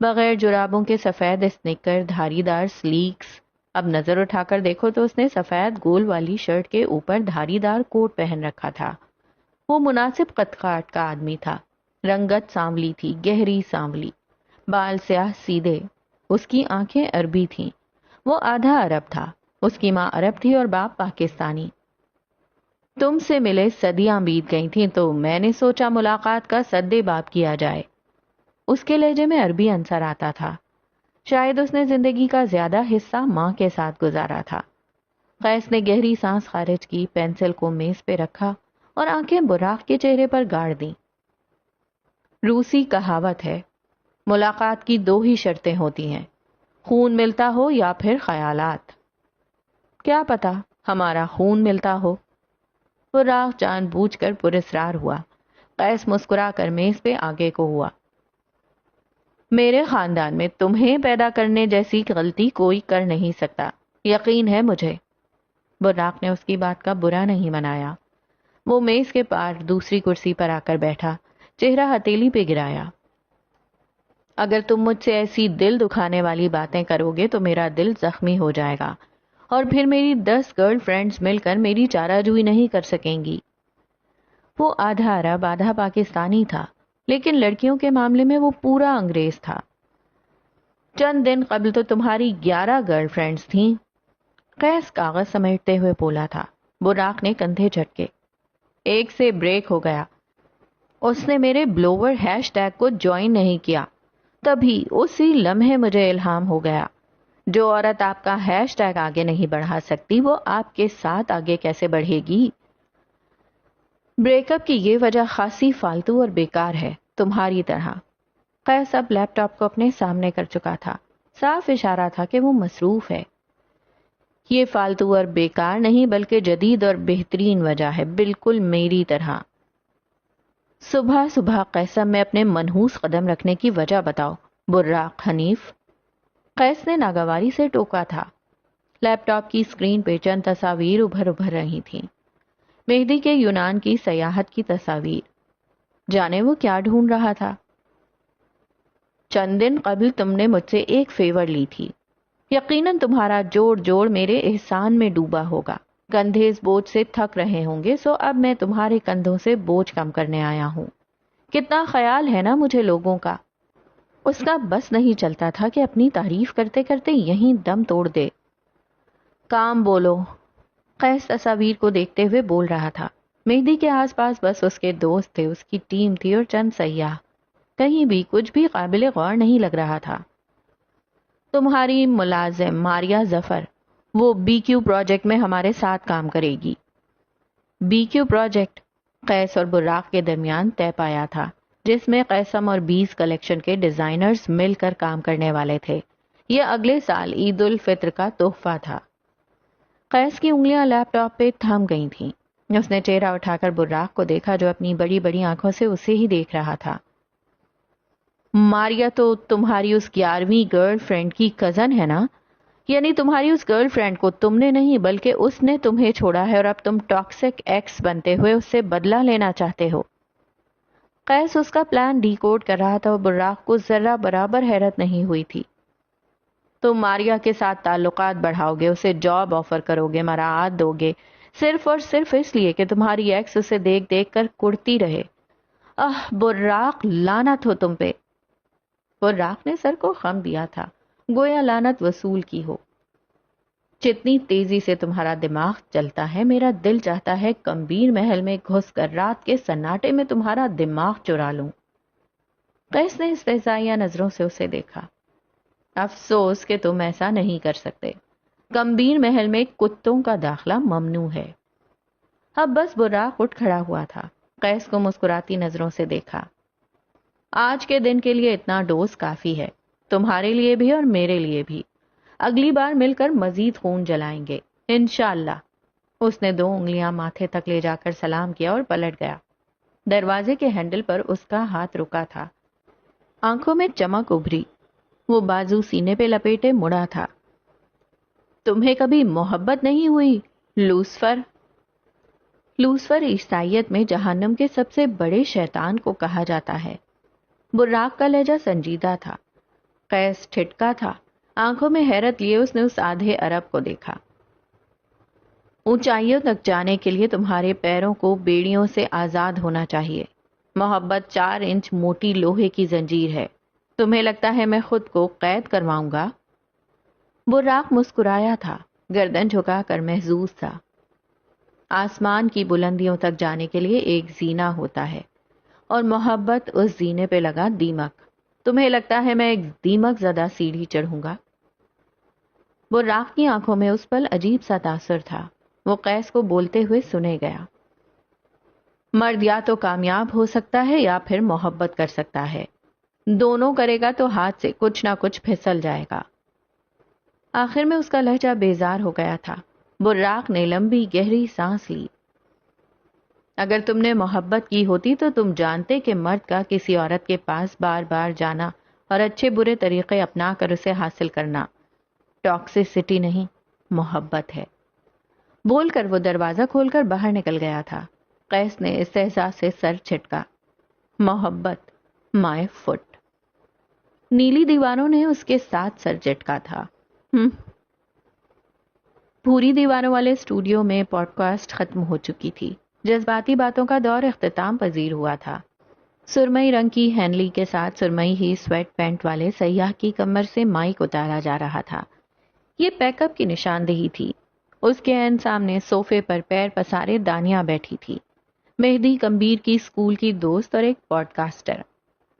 بغیر جرابوں کے سفید اسنیکر، دھاری دار سلیکس. اب نظر اٹھا کر دیکھو تو اس نے سفید گول والی شرٹ کے اوپر دھاری دار کوٹ پہن رکھا تھا. وہ مناسب قد کاٹ کا آدمی تھا. رنگت سانولی تھی، گہری سانولی. بال سیاہ سیدھے. اس کی آنکھیں عربی تھیں. وہ آدھا عرب تھا. اس کی ماں عرب تھی اور باپ پاکستانی. تم سے ملے صدیاں بیت گئی تھیں تو میں نے سوچا ملاقات کا سدے باب کیا جائے. اس کے لہجے میں عربی عنصر آتا تھا. شاید اس نے زندگی کا زیادہ حصہ ماں کے ساتھ گزارا تھا. قیس نے گہری سانس خارج کی، پینسل کو میز پہ رکھا اور آنکھیں براق کے چہرے پر گاڑ دیں. روسی کہاوت ہے، ملاقات کی دو ہی شرطیں ہوتی ہیں، خون ملتا ہو یا پھر خیالات. کیا پتا ہمارا خون ملتا ہو. براق جان بوجھ کر پراسرار ہوا. قیس مسکرا کر میز پہ آگے کو ہوا. میرے خاندان میں تمہیں پیدا کرنے جیسی غلطی کوئی کر نہیں سکتا، یقین ہے مجھے. براق نے اس کی بات کا برا نہیں منایا. وہ میز کے پار دوسری کرسی پر آ کر بیٹھا، چہرہ ہتھیلی پہ گرایا. اگر تم مجھ سے ایسی دل دکھانے والی باتیں کرو گے تو میرا دل زخمی ہو جائے گا اور پھر میری 10 گرل فرینڈز مل کر میری چارہ جوئی نہیں کر سکیں گی. وہ آدھا عرب آدھا پاکستانی تھا، لیکن لڑکیوں کے معاملے میں وہ پورا انگریز تھا. چند دن قبل تو تمہاری 11 گرل فرینڈز تھیں. قیس کاغذ سمیٹتے ہوئے بولا تھا. براق نے کندھے جھٹکے. ایک سے بریک ہو گیا. اس نے میرے بلوور ہیش ٹیگ کو جوائن نہیں کیا. تبھی اسی لمحے مجھے الہام ہو گیا، جو عورت آپ کا ہیش ٹیگ آگے نہیں بڑھا سکتی وہ آپ کے ساتھ آگے کیسے بڑھے گی. بریک اپ کی یہ وجہ خاصی فالتو اور بیکار ہے، تمہاری طرح. قیس اب لیپ ٹاپ کو اپنے سامنے کر چکا تھا. صاف اشارہ تھا کہ وہ مصروف ہے. یہ فالتو اور بیکار نہیں بلکہ جدید اور بہترین وجہ ہے، بالکل میری طرح. صبح صبح قیسم میں اپنے منحوس قدم رکھنے کی وجہ بتاؤ براق حنیف. قیس نے ناگواری سے ٹوکا تھا. لیپ ٹاپ کی اسکرین پہ چند تصاویر ابھر رہی تھیں. مہدی کے یونان کی سیاحت کی تصاویر. جانے وہ کیا ڈھونڈ رہا تھا. چند دن قبل تم نے مجھ سے ایک فیور لی تھی. یقیناً تمہارا جوڑ میرے احسان میں ڈوبا ہوگا. کندھے اس بوجھ سے تھک رہے ہوں گے، سو اب میں تمہارے کندھوں سے بوجھ کم کرنے آیا ہوں. کتنا خیال ہے نا مجھے لوگوں کا. اس کا بس نہیں چلتا تھا کہ اپنی تعریف کرتے کرتے یہیں دم توڑ دے. کام بولو. قیس تصاویر کو دیکھتے ہوئے بول رہا تھا. مہدی کے آس پاس بس اس کے دوست تھے، اس کی ٹیم تھی اور چند سیاح. کہیں بھی کچھ بھی قابل غور نہیں لگ رہا تھا. تمہاری ملازم ماریا ظفر، وہ بی کیو پروجیکٹ میں ہمارے ساتھ کام کرے گی. بی کیو پروجیکٹ قیس اور براق کے درمیان طے پایا تھا، جس میں قیسم اور 20 کلیکشن کے ڈیزائنرز مل کر کام کرنے والے تھے. یہ اگلے سال عید الفطر کا تحفہ تھا. قیس کی انگلیاں لیپ ٹاپ پہ تھم گئی تھیں. اس نے چہرہ اٹھا کر براق کو دیکھا جو اپنی بڑی بڑی آنکھوں سے اسے ہی دیکھ رہا تھا. ماریا تو تمہاری اس 11ویں گرل فرینڈ کی کزن ہے نا؟ یعنی تمہاری اس گرل فرینڈ کو تم نے نہیں بلکہ اس نے تمہیں چھوڑا ہے اور اب تم ٹاکسک ایکس بنتے ہوئے اس سے بدلہ لینا چاہتے ہو. قیس اس کا پلان ڈی کوڈ کر رہا تھا اور براق کو ذرہ برابر حیرت نہیں ہوئی تھی. تم ماریا کے ساتھ تعلقات بڑھاؤ گے، اسے جاب آفر کرو گے، مراعات دو گے، صرف اور صرف اس لیے کہ تمہاری ایکس اسے دیکھ دیکھ کر کڑتی رہے. براق لعنت ہو تم پہ. براق نے سر کو خم دیا تھا، گویا لعنت وصول کی ہو. جتنی تیزی سے تمہارا دماغ چلتا ہے میرا دل چاہتا ہے کمبیر محل میں گھس کر رات کے سناٹے میں تمہارا دماغ چرا لوں. قیس نے استہزائیہ نظروں سے اسے دیکھا. افسوس کہ تم ایسا نہیں کر سکتے. گمبھیر محل میں کتوں کا داخلہ ممنوع ہے۔ اب بس براق اٹھ کھڑا ہوا تھا، قیس کو مسکراتی نظروں سے دیکھا۔ آج کے دن کے لیے اتنا ڈوز کافی ہے، تمہارے لیے بھی اور میرے لیے بھی۔ اگلی بار مل کر مزید خون جلائیں گے انشاءاللہ۔ اس نے 2 انگلیاں ماتھے تک لے جا کر سلام کیا اور پلٹ گیا۔ دروازے کے ہینڈل پر اس کا ہاتھ رکا تھا، آنکھوں میں چمک ابھری، وہ بازو سینے پہ لپیٹے مڑا تھا۔ تمہیں کبھی محبت نہیں ہوئی لوسفر؟ لوسفر عیسائیت میں جہنم کے سب سے بڑے شیطان کو کہا جاتا ہے۔ براق کا لہجہ سنجیدہ تھا۔ قیس ٹھٹکا تھا، آنکھوں میں حیرت لیے اس نے اس آدھے عرب کو دیکھا۔ اونچائیوں تک جانے کے لیے تمہارے پیروں کو بیڑیوں سے آزاد ہونا چاہیے۔ محبت 4 انچ موٹی لوہے کی زنجیر ہے، تمہیں لگتا ہے میں خود کو قید کرواؤں گا؟ براق مسکرایا تھا، گردن جھکا کر محظوظ تھا۔ آسمان کی بلندیوں تک جانے کے لیے ایک زینہ ہوتا ہے، اور محبت اس زینے پہ لگا دیمک۔ تمہیں لگتا ہے میں ایک دیمک زدہ سیڑھی چڑھوں گا؟ براق کی آنکھوں میں اس پل عجیب سا تاثر تھا، وہ قیس کو بولتے ہوئے سنے گیا۔ مرد یا تو کامیاب ہو سکتا ہے یا پھر محبت کر سکتا ہے، دونوں کرے گا تو ہاتھ سے کچھ نہ کچھ پھسل جائے گا۔ آخر میں اس کا لہجہ بیزار ہو گیا تھا۔ براق نے لمبی گہری سانس لی۔ اگر تم نے محبت کی ہوتی تو تم جانتے کہ مرد کا کسی عورت کے پاس بار بار جانا اور اچھے برے طریقے اپنا کر اسے حاصل کرنا ٹاکسیسٹی نہیں، محبت ہے۔ بول کر وہ دروازہ کھول کر باہر نکل گیا تھا۔ قیس نے استہزاء سے سر چھٹکا۔ محبت مائے فٹ۔ نیلی دیواروں نے اس کے ساتھ سر چٹکا تھا۔ بھوری دیواروں والے اسٹوڈیو میں پوڈ کاسٹ ختم ہو چکی تھی۔ جذباتی باتوں کا دور اختتام پذیر ہوا تھا۔ سرمئی رنگ کی ہینلی کے ساتھ سرمئی ہی سویٹ پینٹ والے سیاح کی کمر سے مائک اتارا جا رہا تھا۔ یہ پیک اپ کی نشاندہی تھی۔ اس کے عین سامنے صوفے پر پیر پسارے دانیہ بیٹھی تھی، مہدی کمبیر کی اسکول کی دوست اور ایک پوڈ کاسٹر۔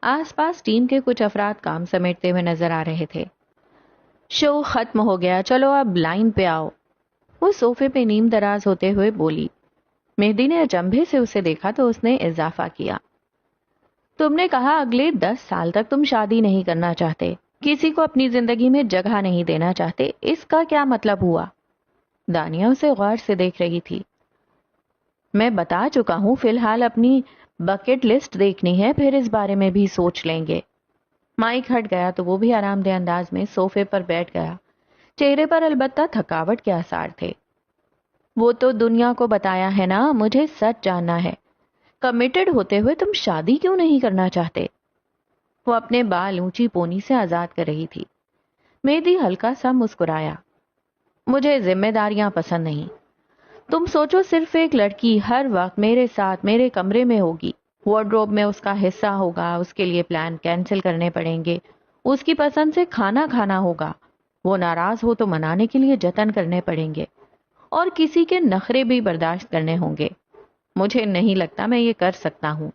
آس پاس ٹیم کے کچھ افراد کام سمیٹتے ہوئے نظر آ رہے تھے۔ شو ختم ہو گیا، چلو اب لائن پہ آؤ، وہ صوفے پہ نیم دراز ہوتے ہوئے بولی۔ مہدی نے اچنبھے سے اسے دیکھا تو اس نے اضافہ کیا، تم نے کہا اگلے 10 سال تک تم شادی نہیں کرنا چاہتے، کسی کو اپنی زندگی میں جگہ نہیں دینا چاہتے، اس کا کیا مطلب ہوا؟ دانیہ اسے غور سے دیکھ رہی تھی۔ میں بتا چکا ہوں، فی الحال اپنی بکٹ لسٹ دیکھنی ہے، پھر اس بارے میں بھی سوچ لیں گے۔ مائک ہٹ گیا تو وہ بھی آرام دہ انداز میں صوفے پر بیٹھ گیا۔ چہرے پر البتہ تھکاوٹ کے آثار تھے۔ وہ تو دنیا کو بتایا ہے نا، مجھے سچ جاننا ہے، کمیٹڈ ہوتے ہوئے تم شادی کیوں نہیں کرنا چاہتے؟ وہ اپنے بال اونچی پونی سے آزاد کر رہی تھی۔ مہدی ہلکا سا مسکرایا۔ مجھے ذمہ داریاں پسند نہیں۔ تم سوچو، صرف ایک لڑکی ہر وقت میرے ساتھ میرے کمرے میں ہوگی، وارڈروب میں اس کا حصہ ہوگا، اس کے لیے پلان کینسل کرنے پڑیں گے، اس کی پسند سے کھانا کھانا ہوگا، وہ ناراض ہو تو منانے کے لیے جتن کرنے پڑیں گے، اور کسی کے نخرے بھی برداشت کرنے ہوں گے۔ مجھے نہیں لگتا میں یہ کر سکتا ہوں،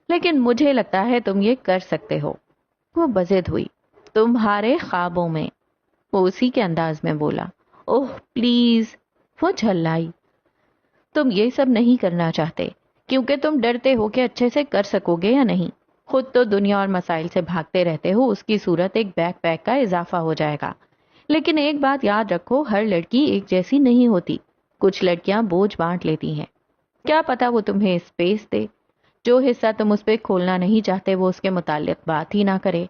لیکن مجھے لگتا ہے تم یہ کر سکتے ہو۔ وہ بضد ہوئی۔ تمہارے خوابوں میں، وہ اسی کے انداز میں بولا۔ اوہ پلیز، وہ جھلائی۔ تم یہ سب نہیں کرنا چاہتے کیونکہ تم ڈرتے ہو کہ اچھے سے کر سکو گے یا نہیں۔ خود تو دنیا اور مسائل سے بھاگتے رہتے ہو، اس کی صورت ایک بیک پیک کا اضافہ ہو جائے گا۔ لیکن ایک بات یاد رکھو، ہر لڑکی ایک جیسی نہیں ہوتی، کچھ لڑکیاں بوجھ بانٹ لیتی ہیں۔ کیا پتا وہ تمہیں اسپیس دے، جو حصہ تم اس پہ کھولنا نہیں چاہتے وہ اس کے متعلق بات ہی نہ کرے۔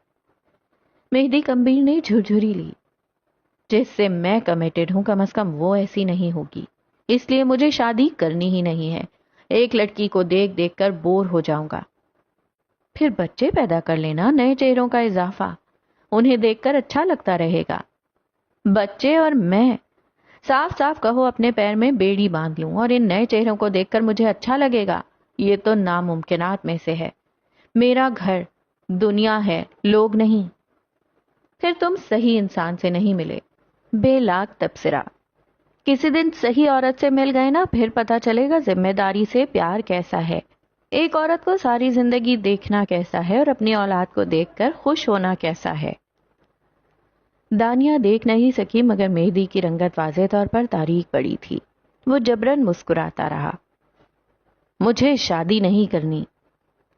مہدی کمبیر نے جھرجھری لی۔ جس سے میں کمیٹڈ ہوں کم از کم وہ ایسی نہیں ہوگی، اس لیے مجھے شادی کرنی ہی نہیں ہے۔ ایک لڑکی کو دیکھ دیکھ کر بور ہو جاؤں گا۔ پھر بچے پیدا کر لینا، نئے چہروں کا اضافہ، انہیں دیکھ کر اچھا لگتا رہے گا۔ بچے اور میں، صاف صاف کہو اپنے پیر میں بیڑی باندھ لوں اور ان نئے چہروں کو دیکھ کر مجھے اچھا لگے گا؟ یہ تو ناممکنات میں سے ہے۔ میرا گھر دنیا ہے، لوگ نہیں۔ پھر تم صحیح انسان سے نہیں ملے۔ بے لاگ تبصرہ۔ کسی دن صحیح عورت سے مل گئے نا، پھر پتا چلے گا ذمہ داری سے پیار کیسا ہے، ایک عورت کو ساری زندگی دیکھنا کیسا ہے اور اپنی اولاد کو دیکھ کر خوش ہونا کیسا ہے۔ دانیہ دیکھ نہیں سکی مگر مہدی کی رنگت واضح طور پر تاریک پڑی تھی۔ وہ جبرن مسکراتا رہا۔ مجھے شادی نہیں کرنی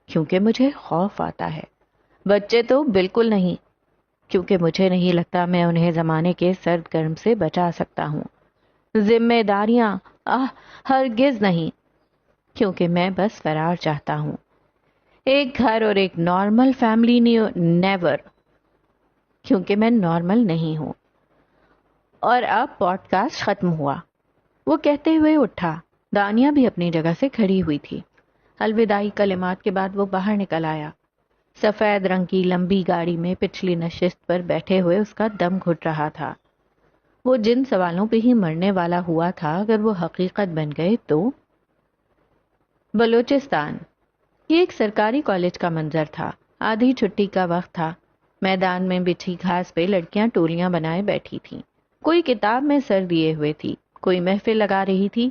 کیونکہ مجھے خوف آتا ہے۔ بچے تو بالکل نہیں، کیونکہ مجھے نہیں لگتا میں انہیں زمانے کے سرد گرم سے بچا سکتا ہوں۔ ذمہ داریاں، ہرگز نہیں، کیونکہ میں بس فرار چاہتا ہوں۔ ایک گھر اور ایک نارمل فیملی، نیور، کیونکہ میں نارمل نہیں ہوں۔ اور اب پوڈ کاسٹ ختم ہوا، وہ کہتے ہوئے اٹھا۔ دانیہ بھی اپنی جگہ سے کھڑی ہوئی تھی۔ الوداعی کلمات کے بعد وہ باہر نکل آیا۔ سفید رنگ کی لمبی گاڑی میں پچھلی نشست پر بیٹھے ہوئے اس کا دم گھٹ رہا تھا۔ وہ جن سوالوں پہ ہی مرنے والا ہوا تھا اگر وہ حقیقت بن گئے تو؟ بلوچستان، یہ ایک سرکاری کالج کا منظر تھا۔ آدھی چھٹی کا وقت تھا۔ میدان میں بچھی گھاس پہ لڑکیاں ٹولیاں بنائے بیٹھی تھیں۔ کوئی کتاب میں سر دیے ہوئے تھی، کوئی محفل لگا رہی تھی،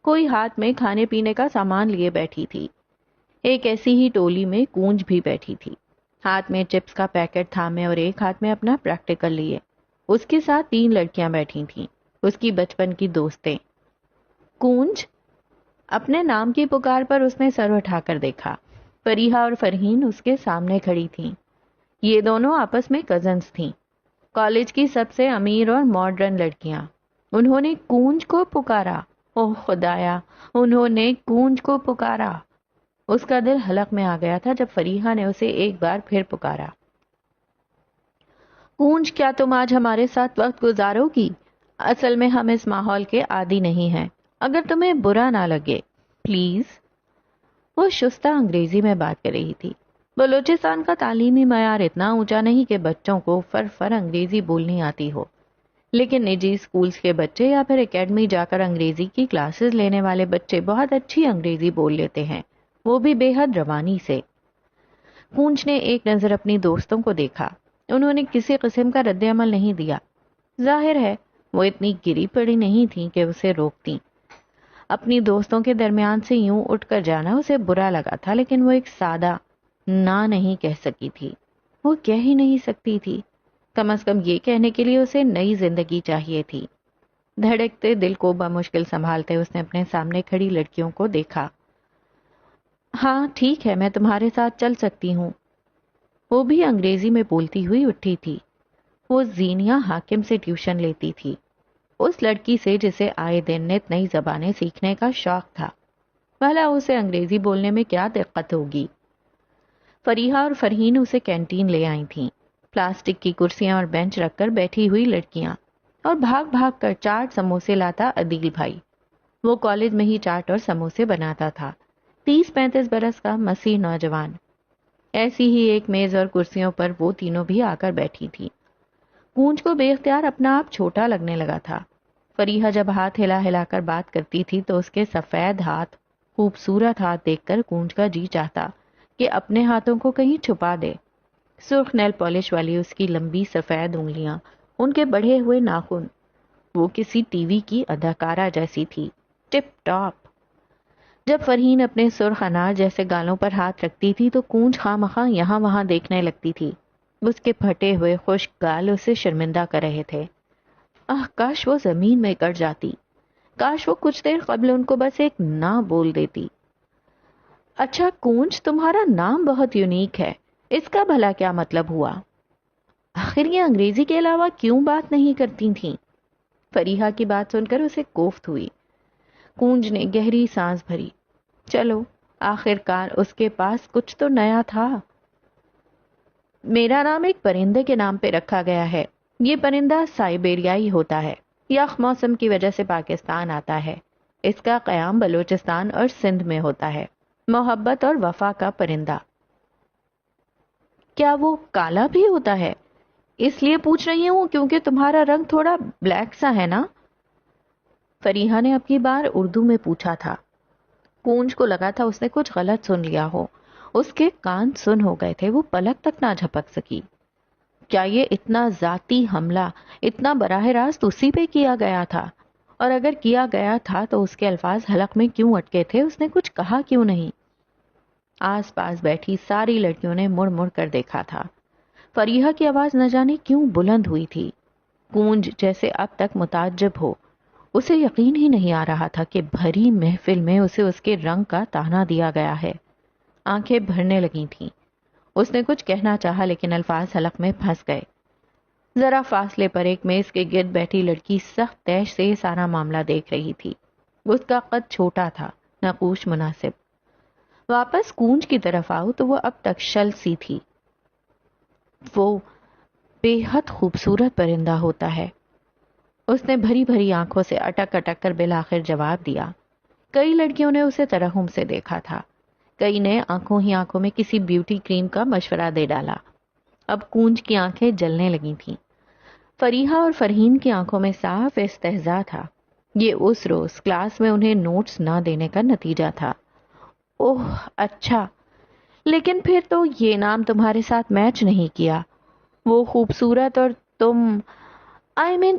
کوئی ہاتھ میں کھانے پینے کا سامان لیے بیٹھی تھی۔ ایک ایسی ہی ٹولی میں کونج بھی بیٹھی تھی، ہاتھ میں چپس کا پیکٹ تھامے اور ایک ہاتھ میں اپنا پریکٹیکل لیے۔ اس کے ساتھ 3 لڑکیاں بیٹھی تھیں، اس کی بچپن کی دوستیں۔ کونج، اپنے نام کی پکار پر اس نے سر اٹھا کر دیکھا۔ فریحہ اور فرحین اس کے سامنے کھڑی تھیں۔ یہ دونوں آپس میں کزنز تھیں، کالج کی سب سے امیر اور ماڈرن لڑکیاں۔ انہوں نے کونج کو پکارا۔ اوہ خدایا، انہوں نے کونج کو پکارا۔ اس کا دل حلق میں آ گیا تھا جب فریحہ نے اسے ایک بار پھر پکارا۔ کونج، کیا تم آج ہمارے ساتھ وقت گزارو گی؟ اصل میں ہم اس ماحول کے عادی نہیں ہیں، اگر تمہیں برا نہ لگے پلیز۔ وہ شستہ انگریزی میں بات کر رہی تھی۔ بلوچستان کا تعلیمی معیار اتنا اونچا نہیں کہ بچوں کو فر انگریزی بولنی آتی ہو، لیکن نجی سکولز کے بچے یا پھر اکیڈمی جا کر انگریزی کی کلاسز لینے والے بچے بہت اچھی انگریزی بول لیتے ہیں، وہ بھی بے حد روانی سے۔ کونج نے ایک نظر اپنی دوستوں کو دیکھا۔ انہوں نے کسی قسم کا رد عمل نہیں دیا۔ ظاہر ہے وہ اتنی گری پڑی نہیں تھیں کہ اسے روکتیں۔ اپنی دوستوں کے درمیان سے یوں اٹھ کر جانا اسے برا لگا تھا، لیکن وہ ایک سادہ نہ نہیں کہہ سکی تھی۔ وہ کہہ ہی نہیں سکتی تھی۔ کم از کم یہ کہنے کے لیے اسے نئی زندگی چاہیے تھی۔ دھڑکتے دل کو بمشکل سنبھالتے اس نے اپنے سامنے کھڑی لڑکیوں کو دیکھا۔ ہاں ٹھیک ہے، میں تمہارے ساتھ چل سکتی ہوں۔ وہ بھی انگریزی میں بولتی ہوئی اٹھی تھی۔ وہ زینیہ حاکم سے ٹیوشن لیتی تھی، اس لڑکی سے جسے آئے دن نت نئی زبانیں سیکھنے کا شوق تھا۔ بھلا اسے انگریزی بولنے میں کیا دقت ہوگی؟ فریحہ اور فرحین اسے کینٹین لے آئی تھیں، پلاسٹک کی کرسیاں اور بینچ رکھ کر بیٹھی ہوئی لڑکیاں، اور بھاگ بھاگ کر چاٹ سموسے لاتا عدیل بھائی۔ وہ کالج میں ہی چاٹ اور سموسے بناتا تھا، 30-35 برس کا مسیح نوجوان۔ ایسی ہی ایک میز اور کرسیوں پر وہ تینوں بھی آ کر بیٹھی تھی۔ کونج کو بے اختیار اپنا آپ چھوٹا لگنے لگا تھا۔ فریحہ جب ہاتھ ہلا ہلا کر بات کرتی تھی تو اس کے سفید ہاتھ، خوبصورت ہاتھ دیکھ کر کونج کا جی چاہتا کہ اپنے ہاتھوں کو کہیں چھپا دے۔ سرخ نیل پالش والی اس کی لمبی سفید انگلیاں، ان کے بڑھے ہوئے ناخن، وہ کسی ٹی وی کی اداکارہ جیسی تھی، ٹپ ٹاپ۔ جب فرحین اپنے سرخ انار جیسے گالوں پر ہاتھ رکھتی تھی تو کونج خواہ مخواہ یہاں وہاں دیکھنے لگتی تھی۔ اس کے پھٹے ہوئے خشک گال اسے شرمندہ کر رہے تھے۔ کاش وہ زمین میں گڑ جاتی، کاش وہ کچھ دیر قبل ان کو بس ایک نہ بول دیتی۔ اچھا کونج، تمہارا نام بہت یونیک ہے، اس کا بھلا کیا مطلب ہوا؟ آخر یہ انگریزی کے علاوہ کیوں بات نہیں کرتی تھیں؟ فریحہ کی بات سن کر اسے کوفت ہوئی۔ کونج نے گہری سانس بھری۔ چلو، آخر کار اس کے پاس کچھ تو نیا تھا۔ میرا نام ایک پرندے کے نام پہ رکھا گیا ہے۔ یہ پرندہ سائبیریائی ہوتا ہے، یخ موسم کی وجہ سے پاکستان آتا ہے۔ اس کا قیام بلوچستان اور سندھ میں ہوتا ہے۔ محبت اور وفا کا پرندہ۔ کیا وہ کالا بھی ہوتا ہے؟ اس لیے پوچھ رہی ہوں کیونکہ تمہارا رنگ تھوڑا بلیک سا ہے نا؟ فریحہ نے اب کی بار اردو میں پوچھا تھا۔ کونج کو لگا تھا اس نے کچھ غلط سن لیا ہو، اس کے کان سن ہو گئے تھے، وہ پلک تک نہ جھپک سکی۔ کیا یہ اتنا ذاتی حملہ اتنا براہ راست اسی پہ کیا گیا تھا؟ اور اگر کیا گیا تھا تو اس کے الفاظ حلق میں کیوں اٹکے تھے؟ اس نے کچھ کہا کیوں نہیں؟ آس پاس بیٹھی ساری لڑکیوں نے مڑ مڑ کر دیکھا تھا۔ فریحہ کی آواز نہ جانے کیوں بلند ہوئی تھی۔ کونج جیسے اب تک متعجب ہو. اسے یقین ہی نہیں آ رہا تھا کہ بھری محفل میں اسے اس کے رنگ کا تانا دیا گیا ہے. آنکھیں بھرنے لگی تھیں. اس نے کچھ کہنا چاہا لیکن الفاظ حلق میں پھنس گئے. ذرا فاصلے پر ایک میز کے گرد بیٹھی لڑکی سخت تیش سے سارا معاملہ دیکھ رہی تھی. اس کا قد چھوٹا تھا، نقوش مناسب. واپس کونج کی طرف آؤ تو وہ اب تک شل سی تھی. وہ بے حد خوبصورت پرندہ ہوتا ہے. اس نے بھری بھری آنکھوں سے اٹک اٹک کر بالآخر جواب دیا. کئی لڑکیوں نے اسے ترحم سے دیکھا تھا، کئی نے آنکھوں ہی آنکھوں میں کسی بیوٹی کریم کا مشورہ دے ڈالا. اب کونج کی آنکھیں جلنے لگی تھیں. فریحہ اور فرحین کی آنکھوں میں صاف استہزاء تھا. یہ اس روز کلاس میں انہیں نوٹس نہ دینے کا نتیجہ تھا. اوہ اچھا، لیکن پھر تو یہ نام تمہارے ساتھ میچ نہیں کیا. وہ خوبصورت اور تم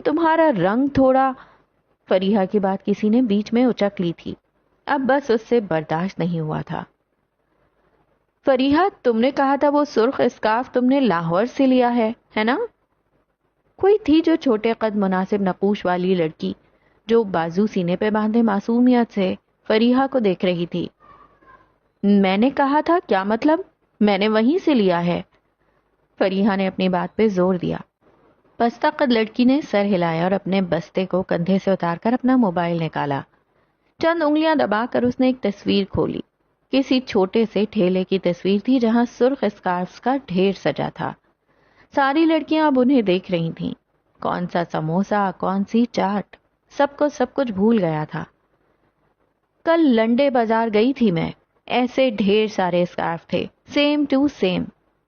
تمہارا رنگ تھوڑا. فریحہ کی بات کسی نے بیچ میں اچک لی تھی. اب بس اس سے برداشت نہیں ہوا تھا. فریحہ، تم نے کہا تھا وہ سرخ اسکارف تم نے لاہور سے لیا ہے نا؟ کوئی تھی جو چھوٹے قد مناسب نقوش والی لڑکی جو بازو سینے پہ باندھے معصومیت سے فریحہ کو دیکھ رہی تھی. میں نے کہا تھا، کیا مطلب؟ میں نے وہیں سے لیا ہے. فریحہ نے اپنی بات پہ زور دیا. پستہ قد لڑکی نے سر ہلایا اور اپنے بستے کو کندھے سے اتار کر اپنا موبائل نکالا. چند انگلیاں دبا کر اس نے ایک تصویر کھولی. کسی چھوٹے سے ٹھیلے کی تصویر تھی جہاں سرخ اسکارفز کا ڈھیر سجا تھا. ساری لڑکیاں اب انہیں دیکھ رہی تھیں. کون سا سموسا، کون سی چاٹ، سب کو سب کچھ بھول گیا تھا. کل لنڈے بازار گئی تھی میں، ایسے ڈھیر سارے اسکارف تھے، سیم ٹو سیم.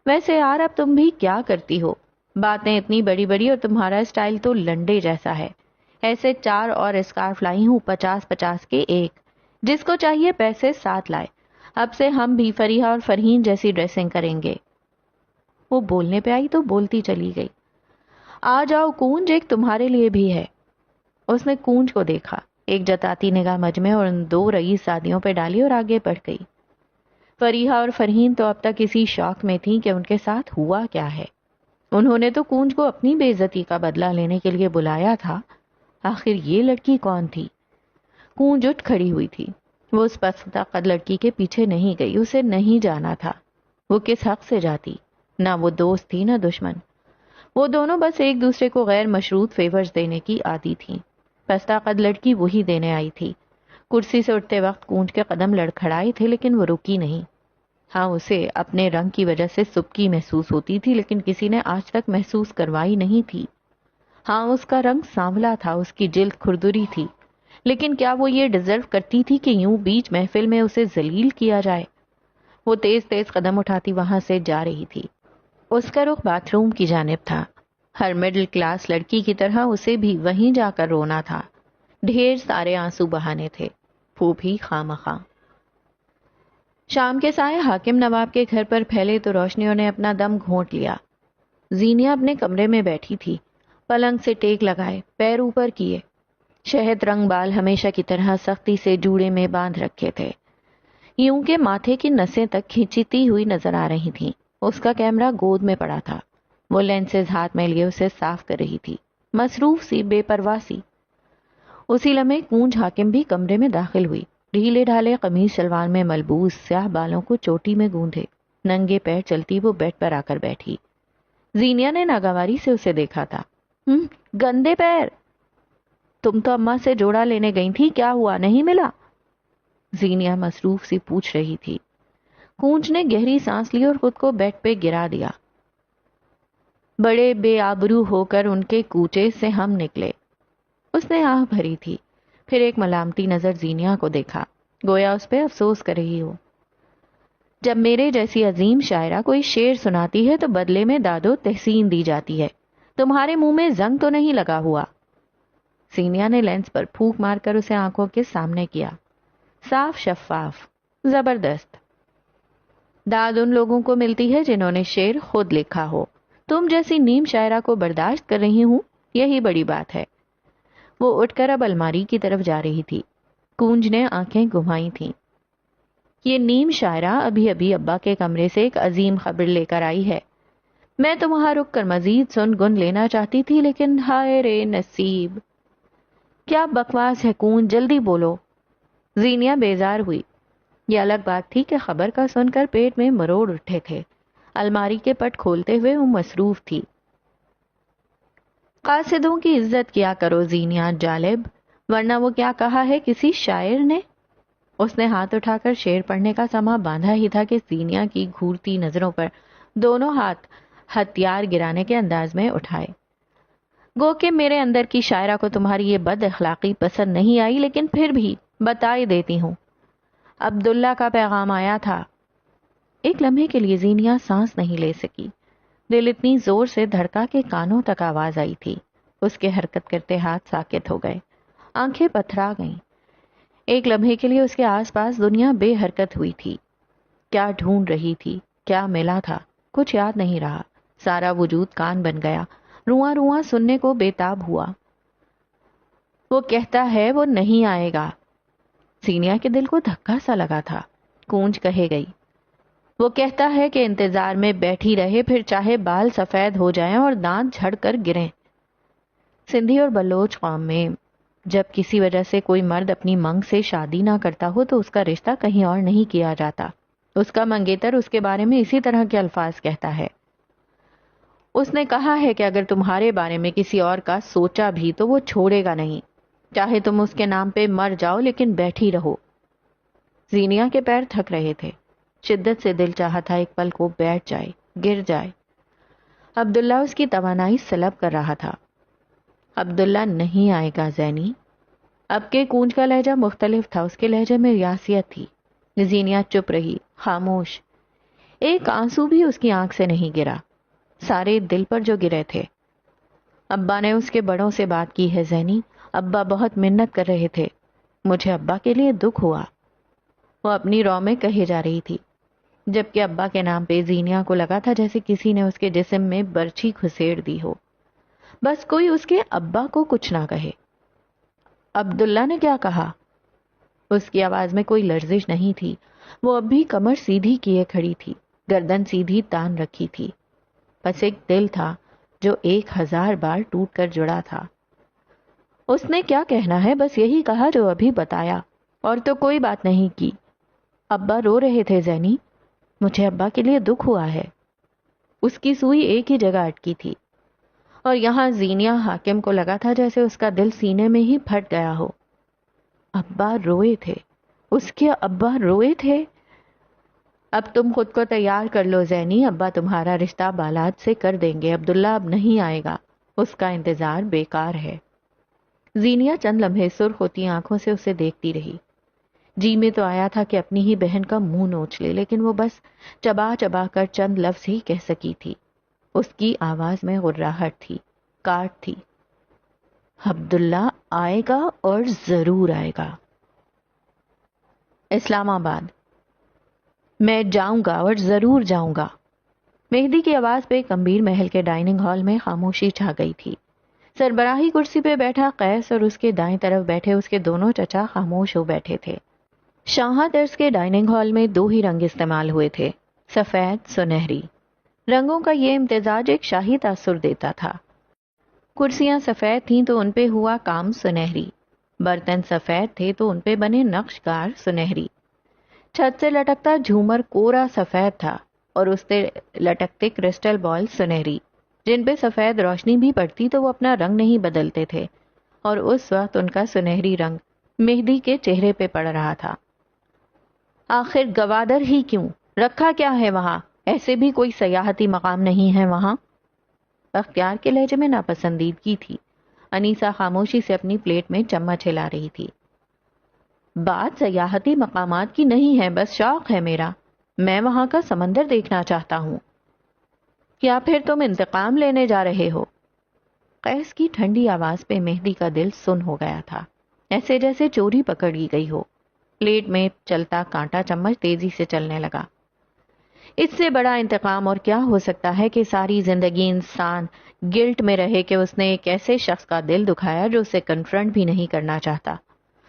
ویسے یار اب تم بھی کیا کرتی ہو؟ باتیں اتنی بڑی بڑی اور تمہارا اسٹائل تو لنڈے جیسا ہے. ایسے 4 اور اسکارف لائی ہوں، 50 کے ایک. جس کو چاہیے پیسے ساتھ لائے. اب سے ہم بھی فریحہ اور فرحین جیسی ڈریسنگ کریں گے. وہ بولنے پہ آئی تو بولتی چلی گئی. آ جاؤ کونج، ایک تمہارے لیے بھی ہے. اس نے کونج کو دیکھا، ایک جتاتی نگاہ مجمع اور ان 2 رئیس زادیوں پہ ڈالی اور آگے بڑھ گئی. فریحہ اور فرحین تو اب تک اسی شوق میں تھیں کہ ان کے ساتھ ہوا کیا ہے. انہوں نے تو کونج کو اپنی بے عزتی کا بدلہ لینے کے لیے بلایا تھا. آخر یہ لڑکی کون تھی؟ کونج اٹھ کھڑی ہوئی تھی. وہ اس پستہ قد لڑکی کے پیچھے نہیں گئی، اسے نہیں جانا تھا. وہ کس حق سے جاتی؟ نہ وہ دوست تھی نہ دشمن. وہ دونوں بس ایک دوسرے کو غیر مشروط فیورز دینے کی عادی تھیں. پستہ قد لڑکی وہی دینے آئی تھی. کرسی سے اٹھتے وقت کونج کے قدم لڑکھڑائے تھے لیکن وہ رکی نہیں. ہاں، اسے اپنے رنگ کی وجہ سے سبکی محسوس ہوتی تھی لیکن کسی نے آج تک محسوس کروائی نہیں تھی. ہاں، اس کا رنگ سانولا تھا، اس کی جلد کھردری تھی، لیکن کیا وہ یہ ڈیزرو کرتی تھی کہ یوں بیچ محفل میں اسے ذلیل کیا جائے؟ وہ تیز تیز قدم اٹھاتی وہاں سے جا رہی تھی. اس کا رخ باتھ روم کی جانب تھا. ہر مڈل کلاس لڑکی کی طرح اسے بھی وہیں جا کر رونا تھا. ڈھیر سارے آنسو بہانے تھے، پھوپھی خواہ. شام کے سائے حاکم نواب کے گھر پر پھیلے تو روشنیوں نے اپنا دم گھونٹ لیا. زینیا اپنے کمرے میں بیٹھی تھی، پلنگ سے ٹیک لگائے، پیر اوپر کیے. شہد رنگ بال ہمیشہ کی طرح سختی سے جوڑے میں باندھ رکھے تھے، یوں کہ ماتھے کی نسیں تک کھینچتی ہوئی نظر آ رہی تھیں. اس کا کیمرہ گود میں پڑا تھا. وہ لینسز ہاتھ میں لیے اسے صاف کر رہی تھی، مصروف سی، بے پرواہ سی. اسی لمحے کونج حاکم بھی کمرے میں داخل ہوئی. ڈھیلے ڈھالے قمیص شلوار میں ملبوس، سیاہ بالوں کو چوٹی میں گوندھے، ننگے پیر چلتی وہ بیڈ پر آ کر بیٹھی. زینیا نے ناگواری سے اسے دیکھا تھا. گندے پیر! تم تو اماں سے جوڑا لینے گئی تھی، کیا ہوا، نہیں ملا؟ زینیا مصروف سی پوچھ رہی تھی. کونج نے گہری سانس لی اور خود کو بیڈ پہ گرا دیا. بڑے بے آبرو ہو کر ان کے کوچے سے ہم نکلے. اس نے آہ بھری تھی، پھر ایک ملامتی نظر زینیا کو دیکھا، گویا اس پہ افسوس کر رہی ہو. جب میرے جیسی عظیم شاعرہ کوئی شعر سناتی ہے تو بدلے میں داد و تحسین دی جاتی ہے. تمہارے منہ میں زنگ تو نہیں لگا ہوا؟ زینیا نے لینس پر پھونک مار کر اسے آنکھوں کے سامنے کیا. صاف شفاف، زبردست. داد ان لوگوں کو ملتی ہے جنہوں نے شعر خود لکھا ہو. تم جیسی نیم شاعرہ کو برداشت کر رہی ہوں، یہی بڑی بات ہے. وہ اٹھ کر اب الماری کی طرف جا رہی تھی. کونج نے آنکھیں گھمائی تھیں. یہ نیم شاعرہ ابھی ابھی ابا کے کمرے سے ایک عظیم خبر لے کر آئی ہے. میں تو وہاں رک کر مزید سن گن لینا چاہتی تھی، لیکن ہائے رے نصیب۔ کیا بکواس ہے کون، جلدی بولو۔ زینیا بیزار ہوئی۔ یہ الگ بات تھی کہ خبر کا سن کر پیٹ میں مروڑ اٹھے تھے۔ الماری کے پٹ کھولتے ہوئے وہ مصروف تھی۔ قاصدوں کی عزت کیا کرو زینیا جالب، ورنہ وہ کیا کہا ہے کسی شاعر نے؟ اس نے ہاتھ اٹھا کر شعر پڑھنے کا سما باندھا ہی تھا کہ زینیا کی گھورتی نظروں پر دونوں ہاتھ ہتھیار گرانے کے انداز میں اٹھائے۔ گو کہ میرے اندر کی شاعرہ کو تمہاری یہ بد اخلاقی پسند نہیں آئی، لیکن پھر بھی بتا ہی دیتی ہوں۔ عبداللہ کا پیغام آیا تھا۔ ایک لمحے کے لیے زینیا سانس نہیں لے سکی۔ دل اتنی زور سے دھڑکا کہ کانوں تک آواز آئی تھی۔ اس کے حرکت کرتے ہاتھ ساکت ہو گئے، آنکھیں پتھرا گئیں۔ ایک لمحے کے لیے اس کے آس پاس دنیا بے حرکت ہوئی تھی۔ کیا ڈھونڈ رہی تھی، کیا ملا تھا، کچھ یاد نہیں رہا۔ سارا وجود کان بن گیا، رواں رواں سننے کو بےتاب ہوا۔ وہ کہتا ہے وہ نہیں آئے گا۔ زینیا کے دل کو دھکا سا لگا تھا۔ گونج کہے گئی، وہ کہتا ہے کہ انتظار میں بیٹھی رہے، پھر چاہے بال سفید ہو جائیں اور دانت جھڑ کر گریں۔ سندھی اور بلوچ قوم میں جب کسی وجہ سے کوئی مرد اپنی منگ سے شادی نہ کرتا ہو تو اس کا رشتہ کہیں اور نہیں کیا جاتا۔ اس کا منگیتر اس کے بارے میں اسی طرح کے الفاظ کہتا ہے۔ اس نے کہا ہے کہ اگر تمہارے بارے میں کسی اور کا سوچا بھی تو وہ چھوڑے گا نہیں، چاہے تم اس کے نام پہ مر جاؤ لیکن بیٹھی رہو۔ زینیا کے پیر تھک رہے تھے، شدت سے دل چاہا تھا ایک پل کو بیٹھ جائے، گر جائے۔ عبداللہ اس کی توانائی سلب کر رہا تھا۔ عبداللہ نہیں آئے گا زینی۔ اب کے کونج کا لہجہ مختلف تھا، اس کے لہجے میں ریاسیت تھی۔ زینیا چپ رہی، خاموش۔ ایک آنسو بھی اس کی آنکھ سے نہیں گرا، سارے دل پر جو گرے تھے۔ ابا نے اس کے بڑوں سے بات کی ہے زینی، ابا بہت منت کر رہے تھے، مجھے ابا کے لیے دکھ ہوا۔ وہ اپنی رو میں کہے جا رہی تھی، جبکہ ابا کے نام پہ زینیا کو لگا تھا جیسے کسی نے اس کے جسم میں برچھی کھسیڑ دی ہو۔ بس کوئی اس کے ابا کو کچھ نہ کہے۔ عبداللہ نے کیا کہا؟ اس کی آواز میں کوئی لرزش نہیں تھی۔ وہ اب بھی کمر سیدھی کیے کھڑی تھی، گردن سیدھی تان رکھی تھی۔ بس ایک دل تھا جو 1000 بار ٹوٹ کر جڑا تھا۔ اس نے کیا کہنا ہے؟ بس یہی کہا جو ابھی بتایا، اور تو کوئی بات نہیں کی۔ ابا رو رہے تھے زینی، مجھے ابا کے لیے دکھ ہوا ہے۔ اس کی سوئی ایک ہی جگہ اٹکی تھی، اور یہاں زینیا حاکم کو لگا تھا جیسے اس کا دل سینے میں ہی پھٹ گیا ہو۔ ابا روئے تھے، اس کے ابا روئے تھے۔ اب تم خود کو تیار کر لو زینی، ابا تمہارا رشتہ بالاد سے کر دیں گے، عبداللہ اب نہیں آئے گا، اس کا انتظار بیکار ہے۔ زینیا چند لمحے سرخ ہوتی آنکھوں سے اسے دیکھتی رہی۔ جی میں تو آیا تھا کہ اپنی ہی بہن کا منہ نوچ لے، لیکن وہ بس چبا چبا کر چند لفظ ہی کہہ سکی تھی۔ اس کی آواز میں غراہٹ تھی، کاٹ تھی۔ عبداللہ آئے گا اور ضرور آئے گا۔ اسلام آباد۔ میں جاؤں گا اور ضرور جاؤں گا۔ مہدی کی آواز پہ کمبیر محل کے ڈائننگ ہال میں خاموشی چھا گئی تھی۔ سربراہی کرسی پہ بیٹھا قیس اور اس کے دائیں طرف بیٹھے اس کے دونوں چچا خاموش ہو بیٹھے تھے۔ شاہاں طرز کے ڈائننگ ہال میں 2 ہی رنگ استعمال ہوئے تھے، سفید، سنہری۔ رنگوں کا یہ امتزاج ایک شاہی تاثر دیتا تھا۔ کرسیاں سفید تھیں تو ان پہ ہوا کام سنہری، برتن سفید تھے تو ان پہ بنے نقش کار سنہری۔ چھت سے لٹکتا جھومر کورا سفید تھا اور اس سے لٹکتے کرسٹل بال سنہری، جن پہ سفید روشنی بھی پڑتی تو وہ اپنا رنگ نہیں بدلتے تھے، اور اس وقت ان کا سنہری رنگ مہدی کے چہرے پہ پڑ رہا تھا۔ آخر گوادر ہی کیوں؟ رکھا کیا ہے وہاں؟ ایسے بھی کوئی سیاحتی مقام نہیں ہے وہاں؟ اختیار کے لہجے میں ناپسندیدگی تھی۔ انیسا خاموشی سے اپنی پلیٹ میں چمچ ہلا رہی تھی۔ بات سیاحتی مقامات کی نہیں ہے، بس شوق ہے میرا، میں وہاں کا سمندر دیکھنا چاہتا ہوں۔ یا پھر تم انتقام لینے جا رہے ہو؟ قیس کی ٹھنڈی آواز پہ مہدی کا دل سن ہو گیا تھا، ایسے جیسے چوری پکڑی گئی ہو۔ پلیٹ میں چلتا کانٹا چمچ تیزی سے چلنے لگا۔ اس سے بڑا انتقام اور کیا ہو سکتا ہے کہ ساری زندگی انسان گلٹ میں رہے کہ اس نے ایک ایسے شخص کا دل دکھایا جو اسے کنفرنٹ بھی نہیں کرنا چاہتا۔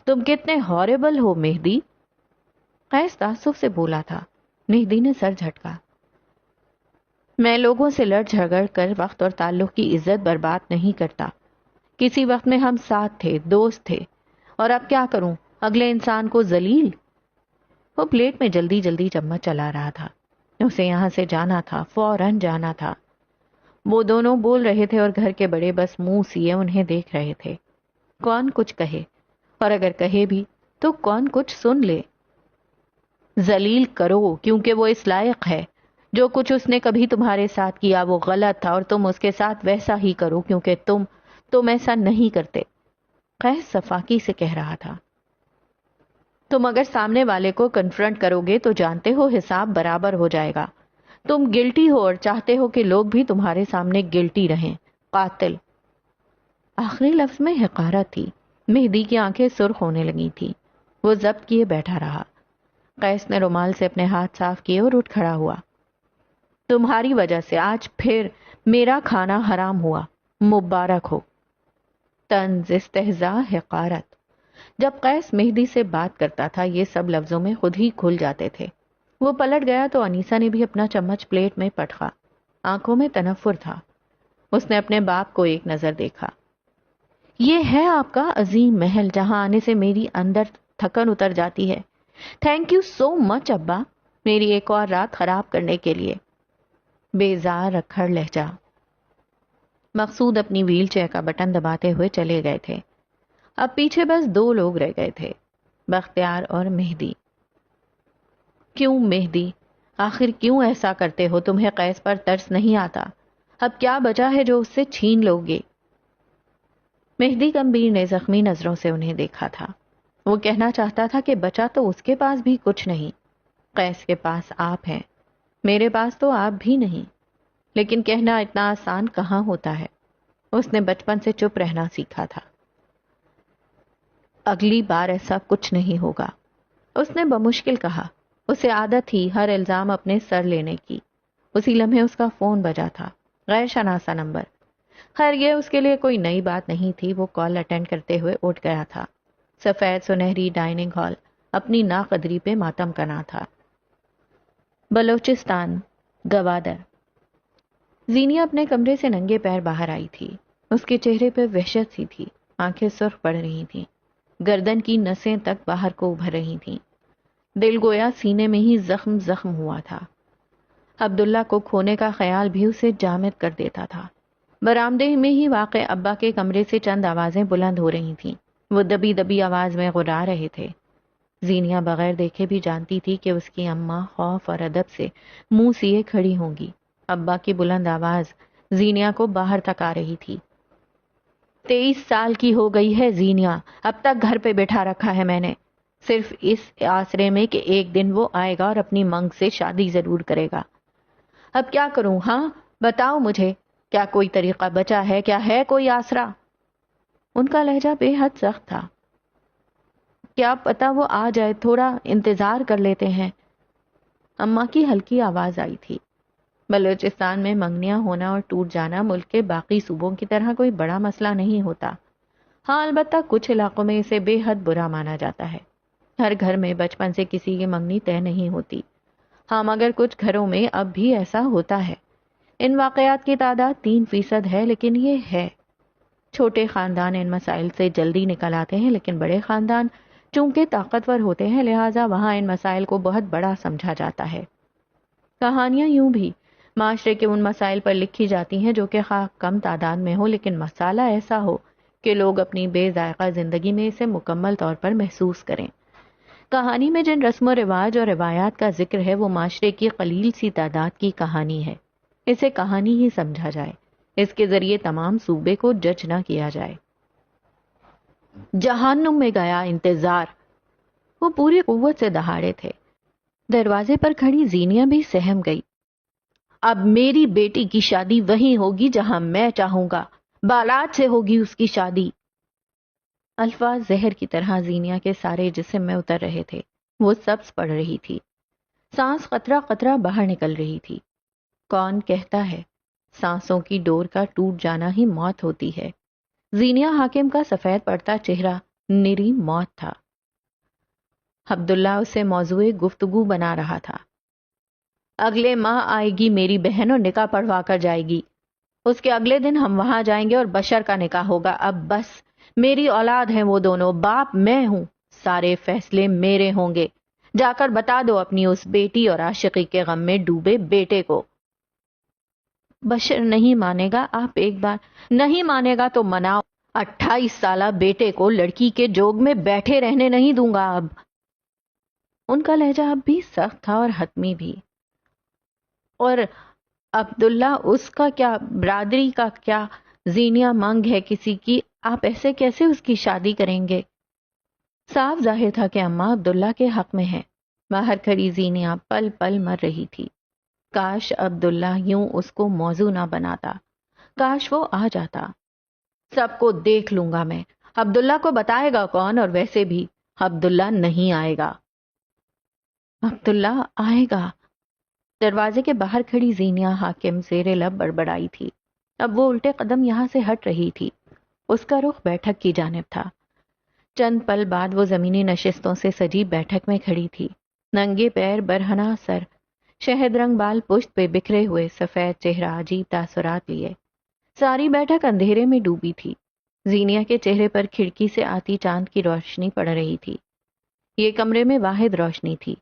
تم کتنے ہاربل ہو مہدی، قیس تعصب سے بولا تھا۔ مہدی نے سر جھٹکا۔ میں لوگوں سے لڑ جھگڑ کر وقت اور تعلق کی عزت برباد نہیں کرتا. کسی وقت میں ہم ساتھ تھے، دوست تھے، اور اب کیا کروں، اگلے انسان کو ذلیل. وہ پلیٹ میں جلدی جلدی چمچ چلا رہا تھا. اسے یہاں سے جانا تھا، فوراً جانا تھا. وہ دونوں بول رہے تھے اور گھر کے بڑے بس منہ سیے انہیں دیکھ رہے تھے. کون کچھ کہے، اور اگر کہے بھی تو کون کچھ سن لے. ذلیل کرو کیونکہ وہ اس لائق ہے. جو کچھ اس نے کبھی تمہارے ساتھ کیا وہ غلط تھا، اور تم اس کے ساتھ ویسا ہی کرو کیونکہ تم ایسا نہیں کرتے. قیس صفاقی سے کہہ رہا تھا. تم اگر سامنے والے کو کنفرنٹ کرو گے تو جانتے ہو حساب برابر ہو جائے گا. تم گلٹی ہو اور چاہتے ہو کہ لوگ بھی تمہارے سامنے گلٹی رہیں. قاتل. آخری لفظ میں حقارت تھی. مہدی کی آنکھیں سرخ ہونے لگی تھی. وہ ضبط کیے بیٹھا رہا. قیس نے رومال سے اپنے ہاتھ صاف کیے اور اٹھ کھڑا ہوا. تمہاری وجہ سے آج پھر میرا کھانا حرام ہوا. مبارک ہو. طنز، استہزاء، حقارت. جب قیس مہدی سے بات کرتا تھا یہ سب لفظوں میں خود ہی کھل جاتے تھے. وہ پلٹ گیا تو انیسا نے بھی اپنا چمچ پلیٹ میں پٹخا. آنکھوں میں تنفر تھا. اس نے اپنے باپ کو ایک نظر دیکھا. یہ ہے آپ کا عظیم محل جہاں آنے سے میری اندر تھکن اتر جاتی ہے. تھینک یو سو مچ ابا، میری ایک اور رات خراب کرنے کے لیے. بیزار رکھڑ لہجہ. مقصود اپنی ویل چیئر کا بٹن دباتے ہوئے چلے گئے تھے. اب پیچھے بس دو لوگ رہ گئے تھے، بختیار اور مہدی. کیوں مہدی؟ آخر کیوں ایسا کرتے ہو؟ تمہیں قیس پر ترس نہیں آتا؟ اب کیا بچا ہے جو اس سے چھین لو گے؟ مہدی گمبھیر نے زخمی نظروں سے انہیں دیکھا تھا. وہ کہنا چاہتا تھا کہ بچا تو اس کے پاس بھی کچھ نہیں. قیس کے پاس آپ ہیں، میرے پاس تو آپ بھی نہیں. لیکن کہنا اتنا آسان کہاں ہوتا ہے. اس نے بچپن سے چپ رہنا سیکھا تھا. اگلی بار ایسا کچھ نہیں ہوگا، اس نے بمشکل کہا. اسے عادت تھی ہر الزام اپنے سر لینے کی. اسی لمحے اس کا فون بجا تھا، غیر شناسا نمبر. خیر یہ اس کے لیے کوئی نئی بات نہیں تھی. وہ کال اٹینڈ کرتے ہوئے اٹھ گیا تھا. سفید سنہری ڈائننگ ہال اپنی ناقدری پہ ماتم کنا تھا. بلوچستان، گوادر. زینیا اپنے کمرے سے ننگے پیر باہر آئی تھی. اس کے چہرے پہ وحشت سی تھی. آنکھیں سرخ پڑ رہی تھیں. گردن کی نسیں تک باہر کو ابھر رہی تھیں. دل گویا سینے میں ہی زخم زخم ہوا تھا. عبداللہ کو کھونے کا خیال بھی اسے جامد کر دیتا تھا. برآمدے میں ہی واقع ابا کے کمرے سے چند آوازیں بلند ہو رہی تھیں. وہ دبی دبی آواز میں غرا رہے تھے. زینیا بغیر دیکھے بھی جانتی تھی کہ اس کی اماں خوف اور ادب سے منہ سیے کھڑی ہوں گی. ابا کی بلند آواز زینیا کو باہر تک آ رہی تھی. 23 سال کی ہو گئی ہے زینیا، اب تک گھر پہ بٹھا رکھا ہے میں نے، صرف اس آسرے میں کہ ایک دن وہ آئے گا اور اپنی منگ سے شادی ضرور کرے گا. اب کیا کروں؟ ہاں بتاؤ مجھے، کیا کوئی طریقہ بچا ہے؟ کیا ہے کوئی آسرا؟ ان کا لہجہ بے حد سخت تھا. کیا پتا وہ آ جائے، تھوڑا انتظار کر لیتے ہیں. اماں کی ہلکی آواز آئی تھی. بلوچستان میں منگنیاں ہونا اور ٹوٹ جانا ملک کے باقی صوبوں کی طرح کوئی بڑا مسئلہ نہیں ہوتا. ہاں البتہ کچھ علاقوں میں اسے بے حد برا مانا جاتا ہے. ہر گھر میں بچپن سے کسی کی منگنی طے نہیں ہوتی. ہاں مگر کچھ گھروں میں اب بھی ایسا ہوتا ہے. ان واقعات کی تعداد 3% ہے، لیکن یہ ہے. چھوٹے خاندان ان مسائل سے جلدی نکل آتے ہیں، لیکن بڑے خاندان چونکہ طاقتور ہوتے ہیں لہٰذا وہاں ان مسائل کو بہت بڑا سمجھا جاتا ہے. کہانیاں یوں بھی معاشرے کے ان مسائل پر لکھی جاتی ہیں جو کہ خواہ کم تعداد میں ہو لیکن مسئلہ ایسا ہو کہ لوگ اپنی بے ذائقہ زندگی میں اسے مکمل طور پر محسوس کریں. کہانی میں جن رسم و رواج اور روایات کا ذکر ہے وہ معاشرے کی قلیل سی تعداد کی کہانی ہے. اسے کہانی ہی سمجھا جائے، اس کے ذریعے تمام صوبے کو جج نہ کیا جائے. جہنم میں گیا انتظار. وہ پوری قوت سے دہاڑے تھے. دروازے پر کھڑی زینیا بھی سہم گئی. اب میری بیٹی کی شادی وہیں ہوگی جہاں میں چاہوں گا، بالات سے ہوگی اس کی شادی. الفاظ زہر کی طرح زینیا کے سارے جسم میں اتر رہے تھے. وہ سبز پڑ رہی تھی. سانس قطرہ قطرہ باہر نکل رہی تھی. کون کہتا ہے سانسوں کی ڈور کا ٹوٹ جانا ہی موت ہوتی ہے؟ زینیا حاکم کا سفید پڑتا چہرہ نری موت تھا. عبداللہ اسے موضوع گفتگو بنا رہا تھا. اگلے ماہ آئے گی میری بہن اور نکاح پڑھوا کر جائے گی. اس کے اگلے دن ہم وہاں جائیں گے اور بشر کا نکاح ہوگا. اب بس، میری اولاد ہیں وہ دونوں، باپ میں ہوں، سارے فیصلے میرے ہوں گے. جا کر بتا دو اپنی اس بیٹی اور عاشقی کے غم میں ڈوبے بیٹے کو. بشر نہیں مانے گا. آپ ایک بار نہیں مانے گا تو مناؤ. 28 سالہ بیٹے کو لڑکی کے جوگ میں بیٹھے رہنے نہیں دوں گا اب. ان کا لہجہ اب بھی سخت تھا اور حتمی بھی. اور عبداللہ، اس کا کیا، برادری کا کیا؟ زینیہ منگ ہے کسی کی، آپ ایسے کیسے اس کی شادی کریں گے؟ صاف ظاہر تھا کہ اماں عبداللہ کے حق میں ہیں. باہر کھڑی زینیہ پل پل مر رہی تھی. کاش عبداللہ یوں اس کو موضوع نہ بناتا، کاش وہ آ جاتا. سب کو دیکھ لوں گا میں. عبداللہ کو بتائے گا کون؟ اور ویسے بھی عبداللہ نہیں آئے گا. عبداللہ آئے گا. دروازے کے باہر کھڑی زینیہ حاکم زیر لب بڑبڑائی تھی. اب وہ الٹے قدم یہاں سے ہٹ رہی تھی. اس کا رخ بیٹھک کی جانب تھا. چند پل بعد وہ زمینی نشستوں سے سجی بیٹھک میں کھڑی تھی. ننگے پیر، برہنہ سر، شہد رنگ بال پشت پہ بکھرے ہوئے، سفید چہرہ عجیب تاثرات لیے. ساری بیٹھک اندھیرے میں ڈوبی تھی. زینیہ کے چہرے پر کھڑکی سے آتی چاند کی روشنی پڑ رہی تھی. یہ کمرے میں واحد روشنی تھی.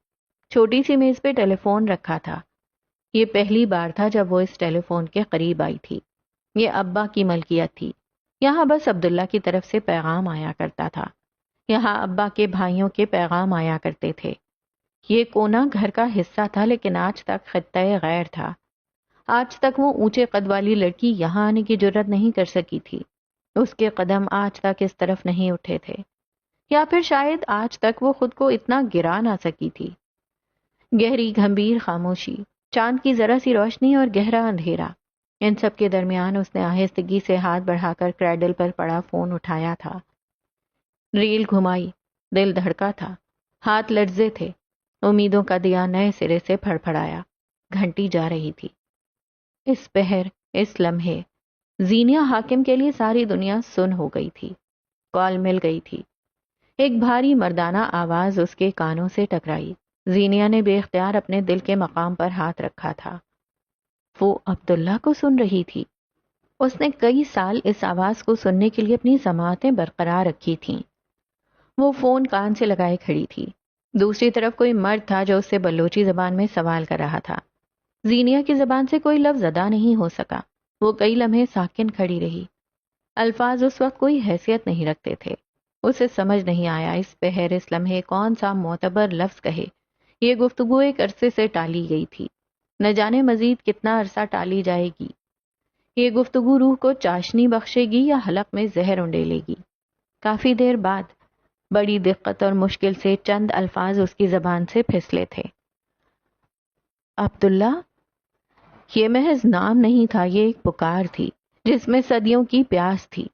چھوٹی سی میز پہ ٹیلی فون رکھا تھا. یہ پہلی بار تھا جب وہ اس ٹیلی فون کے قریب آئی تھی. یہ ابا کی ملکیت تھی. یہاں بس عبداللہ کی طرف سے پیغام آیا کرتا تھا. یہاں ابا کے بھائیوں کے پیغام آیا کرتے تھے. یہ کونا گھر کا حصہ تھا، لیکن آج تک خطہ غیر تھا. آج تک وہ اونچے قد والی لڑکی یہاں آنے کی جرت نہیں کر سکی تھی. اس کے قدم آج تک اس طرف نہیں اٹھے تھے، یا پھر شاید آج تک وہ خود کو اتنا گرا نہ سکی تھی. گہری گھمبیر خاموشی، چاند کی ذرا سی روشنی اور گہرا اندھیرا، ان سب کے درمیان اس نے آہستگی سے ہاتھ بڑھا کر کریڈل پر پڑا فون اٹھایا تھا. ریل گھمائی. دل دھڑکا تھا، ہاتھ لرزے تھے. امیدوں کا دیا نئے سرے سے پھڑ پھڑایا. گھنٹی جا رہی تھی. اس پہر، اس لمحے زینیہ حاکم کے لیے ساری دنیا سن ہو گئی تھی. کال مل گئی تھی. ایک بھاری مردانہ آواز اس کے کانوں سے ٹکرائی. زینیہ نے بے اختیار اپنے دل کے مقام پر ہاتھ رکھا تھا. وہ عبداللہ کو سن رہی تھی. اس نے کئی سال اس آواز کو سننے کے لیے اپنی سماعتیں برقرار رکھی تھیں. وہ فون کان سے لگائے کھڑی تھی. دوسری طرف کوئی مرد تھا جو اس سے بلوچی زبان میں سوال کر رہا تھا. زینیہ کی زبان سے کوئی لفظ ادا نہیں ہو سکا. وہ کئی لمحے ساکن کھڑی رہی. الفاظ اس وقت کوئی حیثیت نہیں رکھتے تھے. اسے سمجھ نہیں آیا اس پہر، اس لمحے کون سا معتبر لفظ کہے. یہ گفتگو ایک عرصے سے ٹالی گئی تھی. نہ جانے مزید کتنا عرصہ ٹالی جائے گی. یہ گفتگو روح کو چاشنی بخشے گی یا حلق میں زہر انڈیلے گی. کافی دیر بعد بڑی دقت اور مشکل سے چند الفاظ اس کی زبان سے پھسلے تھے. عبداللہ. یہ محض نام نہیں تھا، یہ ایک پکار تھی جس میں صدیوں کی پیاس تھی.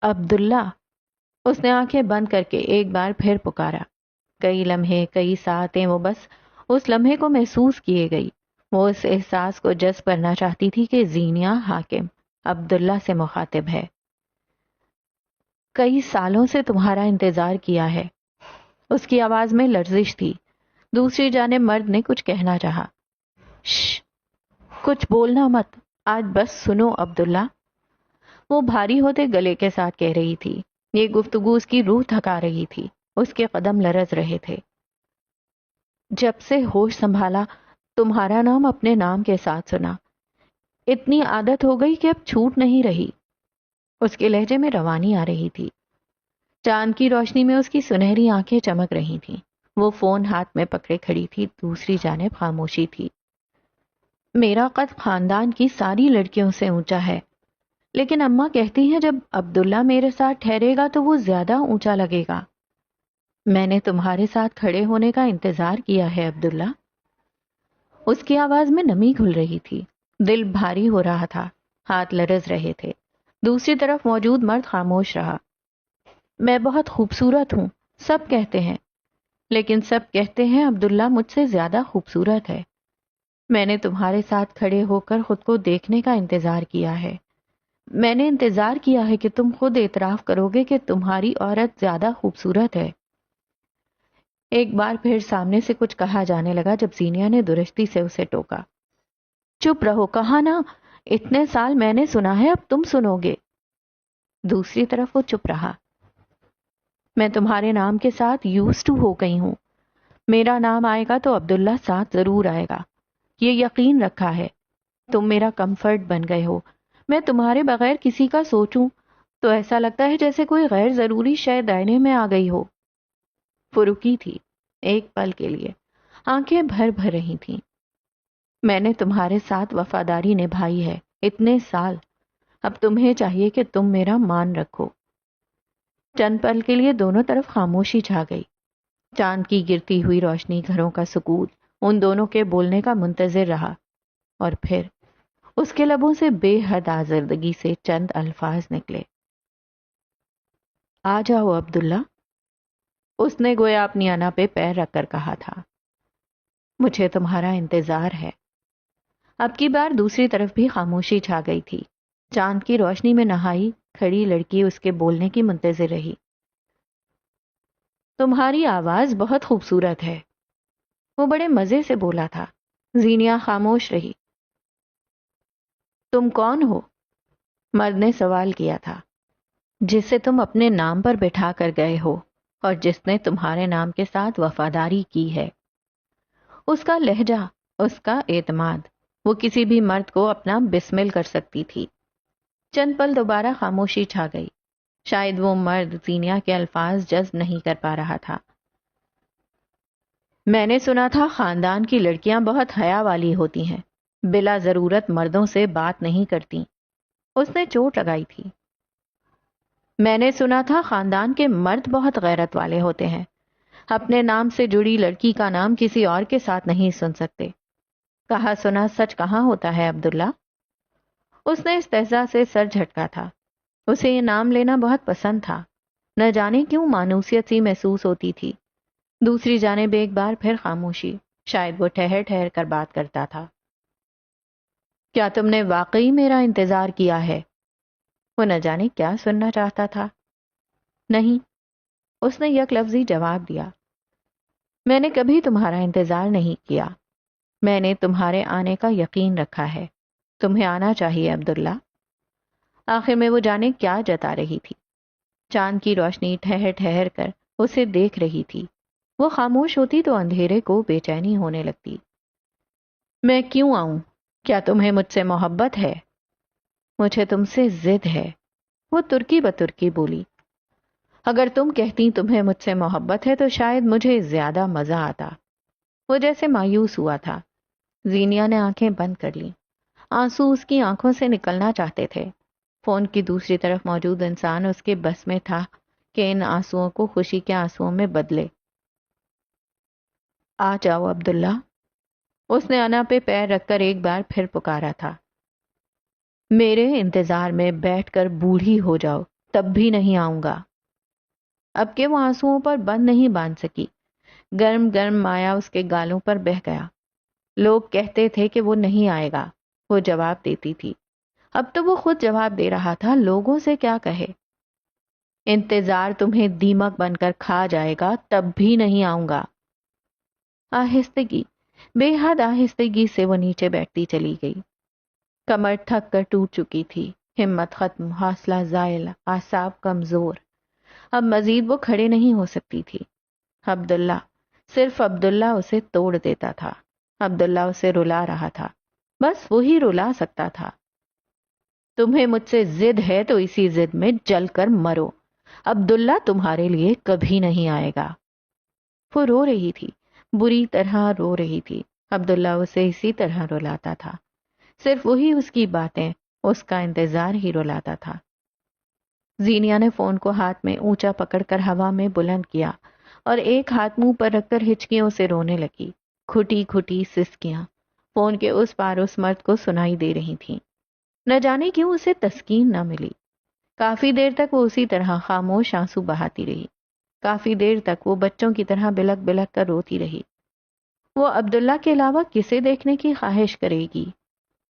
عبداللہ. اس نے آنکھیں بند کر کے ایک بار پھر پکارا. کئی لمحے، کئی ساعتیں وہ بس اس لمحے کو محسوس کیے گئی. وہ اس احساس کو جذب کرنا چاہتی تھی کہ زینیہ حاکم عبداللہ سے مخاطب ہے. کئی سالوں سے تمہارا انتظار کیا ہے. اس کی آواز میں لرزش تھی. دوسری جانب مرد نے کچھ کہنا چاہا. شش، کچھ بولنا مت، آج بس سنو عبداللہ. وہ بھاری ہوتے گلے کے ساتھ کہہ رہی تھی. یہ گفتگو اس کی روح تھکا رہی تھی. اس کے قدم لرز رہے تھے. جب سے ہوش سنبھالا تمہارا نام اپنے نام کے ساتھ سنا. اتنی عادت ہو گئی کہ اب چھوٹ نہیں رہی. اس کے لہجے میں روانی آ رہی تھی. چاند کی روشنی میں اس کی سنہری آنکھیں چمک رہی تھیں. وہ فون ہاتھ میں پکڑے کھڑی تھی. دوسری جانب خاموشی تھی. میرا قد خاندان کی ساری لڑکیوں سے اونچا ہے، لیکن اماں کہتی ہیں جب عبداللہ میرے ساتھ ٹھہرے گا تو وہ زیادہ اونچا لگے گا. میں نے تمہارے ساتھ کھڑے ہونے کا انتظار کیا ہے عبداللہ. اس کی آواز میں نمی گھل رہی تھی. دل بھاری ہو رہا تھا. ہاتھ لرز رہے تھے. دوسری طرف موجود مرد خاموش رہا. میں بہت خوبصورت ہوں، سب کہتے ہیں، لیکن سب کہتے ہیں عبداللہ مجھ سے زیادہ خوبصورت ہے. میں نے تمہارے ساتھ کھڑے ہو کر خود کو دیکھنے کا انتظار کیا ہے. میں نے انتظار کیا ہے کہ تم خود اعتراف کرو گے کہ تمہاری عورت زیادہ خوبصورت ہے. ایک بار پھر سامنے سے کچھ کہا جانے لگا جب زینیا نے درستی سے اسے ٹوکا۔ چپ رہو، کہا نا اتنے سال میں نے سنا ہے، اب تم سنو گے۔ دوسری طرف وہ چپ رہا۔ میں تمہارے نام کے ساتھ یوز ٹو ہو گئی ہوں، میرا نام آئے گا تو عبداللہ ساتھ ضرور آئے گا، یہ یقین رکھا ہے۔ تم میرا کمفرٹ بن گئے ہو، میں تمہارے بغیر کسی کا سوچوں تو ایسا لگتا ہے جیسے کوئی غیر ضروری شے دائنے میں آ گئی ہو۔ وہ رکی تھی ایک پل کے لیے، آنکھیں بھر بھر رہی تھیں۔ میں نے تمہارے ساتھ وفاداری نبھائی ہے اتنے سال، اب تمہیں چاہیے کہ تم میرا مان رکھو۔ چند پل کے لیے دونوں طرف خاموشی چھا گئی۔ چاند کی گرتی ہوئی روشنی، گھروں کا سکون ان دونوں کے بولنے کا منتظر رہا، اور پھر اس کے لبوں سے بے حد آزردگی سے چند الفاظ نکلے۔ آ جاؤ عبداللہ۔ اس نے گویا اپنی انا پہ پیر رکھ کر کہا تھا، مجھے تمہارا انتظار ہے۔ اب کی بار دوسری طرف بھی خاموشی چھا گئی تھی۔ چاند کی روشنی میں نہائی کھڑی لڑکی اس کے بولنے کی منتظر رہی۔ تمہاری آواز بہت خوبصورت ہے، وہ بڑے مزے سے بولا تھا۔ زینیا خاموش رہی۔ تم کون ہو؟ مرد نے سوال کیا تھا۔ جسے تم اپنے نام پر بٹھا کر گئے ہو اور جس نے تمہارے نام کے ساتھ وفاداری کی ہے۔ اس کا لہجہ، اس کا اعتماد، وہ کسی بھی مرد کو اپنا بسمل کر سکتی تھی۔ چند پل دوبارہ خاموشی چھا گئی۔ شاید وہ مرد زینیا کے الفاظ جذب نہیں کر پا رہا تھا۔ میں نے سنا تھا خاندان کی لڑکیاں بہت حیا والی ہوتی ہیں، بلا ضرورت مردوں سے بات نہیں کرتی۔ اس نے چوٹ لگائی تھی۔ میں نے سنا تھا خاندان کے مرد بہت غیرت والے ہوتے ہیں، اپنے نام سے جڑی لڑکی کا نام کسی اور کے ساتھ نہیں سن سکتے۔ کہا سنا سچ کہاں ہوتا ہے عبداللہ؟ اس نے استہزاء سے سر جھٹکا تھا۔ اسے یہ نام لینا بہت پسند تھا، نہ جانے کیوں مانوسیت سی محسوس ہوتی تھی۔ دوسری جانب ایک بار پھر خاموشی، شاید وہ ٹھہر ٹھہر کر بات کرتا تھا۔ کیا تم نے واقعی میرا انتظار کیا ہے؟ وہ نہ جانے کیا سننا چاہتا تھا۔ نہیں، اس نے یک لفظی جواب دیا۔ میں نے کبھی تمہارا انتظار نہیں کیا، میں نے تمہارے آنے کا یقین رکھا ہے۔ تمہیں آنا چاہیے عبداللہ۔ آخر میں وہ جانے کیا جتا رہی تھی۔ چاند کی روشنی ٹھہر ٹھہر کر اسے دیکھ رہی تھی۔ وہ خاموش ہوتی تو اندھیرے کو بے چینی ہونے لگتی۔ میں کیوں آؤں؟ کیا تمہیں مجھ سے محبت ہے؟ مجھے تم سے ضد ہے، وہ ترکی بترکی بولی۔ اگر تم کہتی تمہیں مجھ سے محبت ہے تو شاید مجھے زیادہ مزہ آتا۔ وہ جیسے مایوس ہوا تھا۔ زینیا نے آنکھیں بند کر لیں۔ آنسو اس کی آنکھوں سے نکلنا چاہتے تھے۔ فون کی دوسری طرف موجود انسان اس کے بس میں تھا کہ ان آنسوؤں کو خوشی کے آنسوؤں میں بدلے۔ آ جاؤ عبداللہ، اس نے انا پہ پیر رکھ کر ایک بار پھر پکارا تھا۔ میرے انتظار میں بیٹھ کر بوڑھی ہو جاؤ تب بھی نہیں آؤں گا۔ اب کہ وہ آنسوؤں پر بند نہیں باندھ سکی، گرم گرم مایا اس کے گالوں پر بہہ گیا۔ لوگ کہتے تھے کہ وہ نہیں آئے گا، وہ جواب دیتی تھی۔ اب تو وہ خود جواب دے رہا تھا، لوگوں سے کیا کہے۔ انتظار تمہیں دیمک بن کر کھا جائے گا تب بھی نہیں آؤں گا۔ آہستگی، بے حد آہستگی سے وہ نیچے بیٹھتی چلی گئی۔ کمر تھک کر ٹوٹ چکی تھی، ہمت ختم، حوصلہ زائل، اعصاب کمزور۔ اب مزید وہ کھڑے نہیں ہو سکتی تھی۔ عبداللہ، صرف عبداللہ اسے توڑ دیتا تھا۔ عبداللہ اسے رلا رہا تھا، بس وہی رلا سکتا تھا۔ تمہیں مجھ سے ضد ہے تو اسی ضد میں جل کر مرو، عبداللہ تمہارے لیے کبھی نہیں آئے گا۔ وہ رو رہی تھی، بری طرح رو رہی تھی۔ عبداللہ اسے اسی طرح رلاتا تھا، صرف وہی اس کی باتیں، اس کا انتظار ہی رلاتا تھا۔ زینیا نے فون کو ہاتھ میں اونچا پکڑ کر ہوا میں بلند کیا اور ایک ہاتھ منہ پر رکھ کر ہچکیوں سے رونے لگی۔ کھٹی کھٹی سسکیاں فون کے اس پار اس مرد کو سنائی دے رہی تھیں۔ نہ جانے کیوں اسے تسکین نہ ملی۔ کافی دیر تک وہ اسی طرح خاموش آنسو بہاتی رہی۔ کافی دیر تک وہ بچوں کی طرح بلک بلک کر روتی رہی۔ وہ عبداللہ کے علاوہ کسے دیکھنے کی خواہش کرے گی؟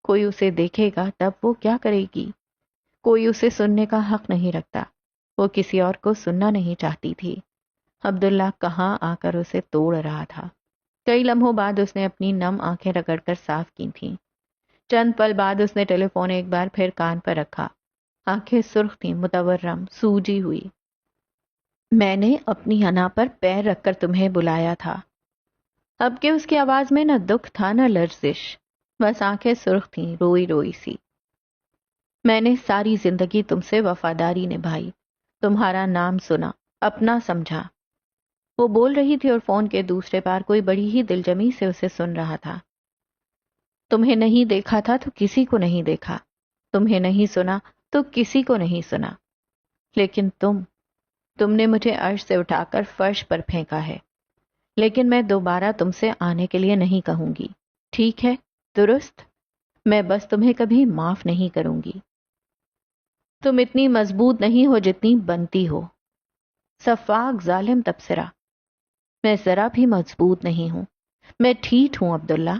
کوئی اسے دیکھے گا تب وہ کیا کرے گی؟ کوئی اسے سننے کا حق نہیں رکھتا۔ وہ کسی اور کو سننا نہیں چاہتی تھی۔ عبداللہ کہاں آ کر اسے توڑ رہا تھا۔ کئی لمحوں بعد اس نے اپنی نم آنکھیں رگڑ کر صاف کی تھیں۔ چند پل بعد اس نے ٹیلی فون ایک بار پھر کان پر رکھا۔ آنکھیں سرخ تھیں، متورم، سوجی ہوئی۔ میں نے اپنی انا پر پیر رکھ کر تمہیں بلایا تھا۔ اب کہ اس کی آواز میں نہ دکھ تھا نہ لرزش، بس آنکھیں سرخ تھیں، روئی روئی سی۔ میں نے ساری زندگی تم سے وفاداری نبھائی، تمہارا نام سنا، اپنا سمجھا۔ وہ بول رہی تھی اور فون کے دوسرے پار کوئی بڑی ہی دلجمی سے اسے سن رہا تھا۔ تمہیں نہیں دیکھا تھا تو کسی کو نہیں دیکھا، تمہیں نہیں سنا تو کسی کو نہیں سنا، لیکن تم نے مجھے عرش سے اٹھا کر فرش پر پھینکا ہے، لیکن میں دوبارہ تم سے آنے کے لیے نہیں کہوں گی، ٹھیک ہے؟ درست؟ میں بس تمہیں کبھی معاف نہیں کروں گی۔ تم اتنی مضبوط نہیں ہو جتنی بنتی ہو۔ سفاک ظالم تبصرہ۔ میں ذرا بھی مضبوط نہیں ہوں، میں ٹھیٹ ہوں عبداللہ۔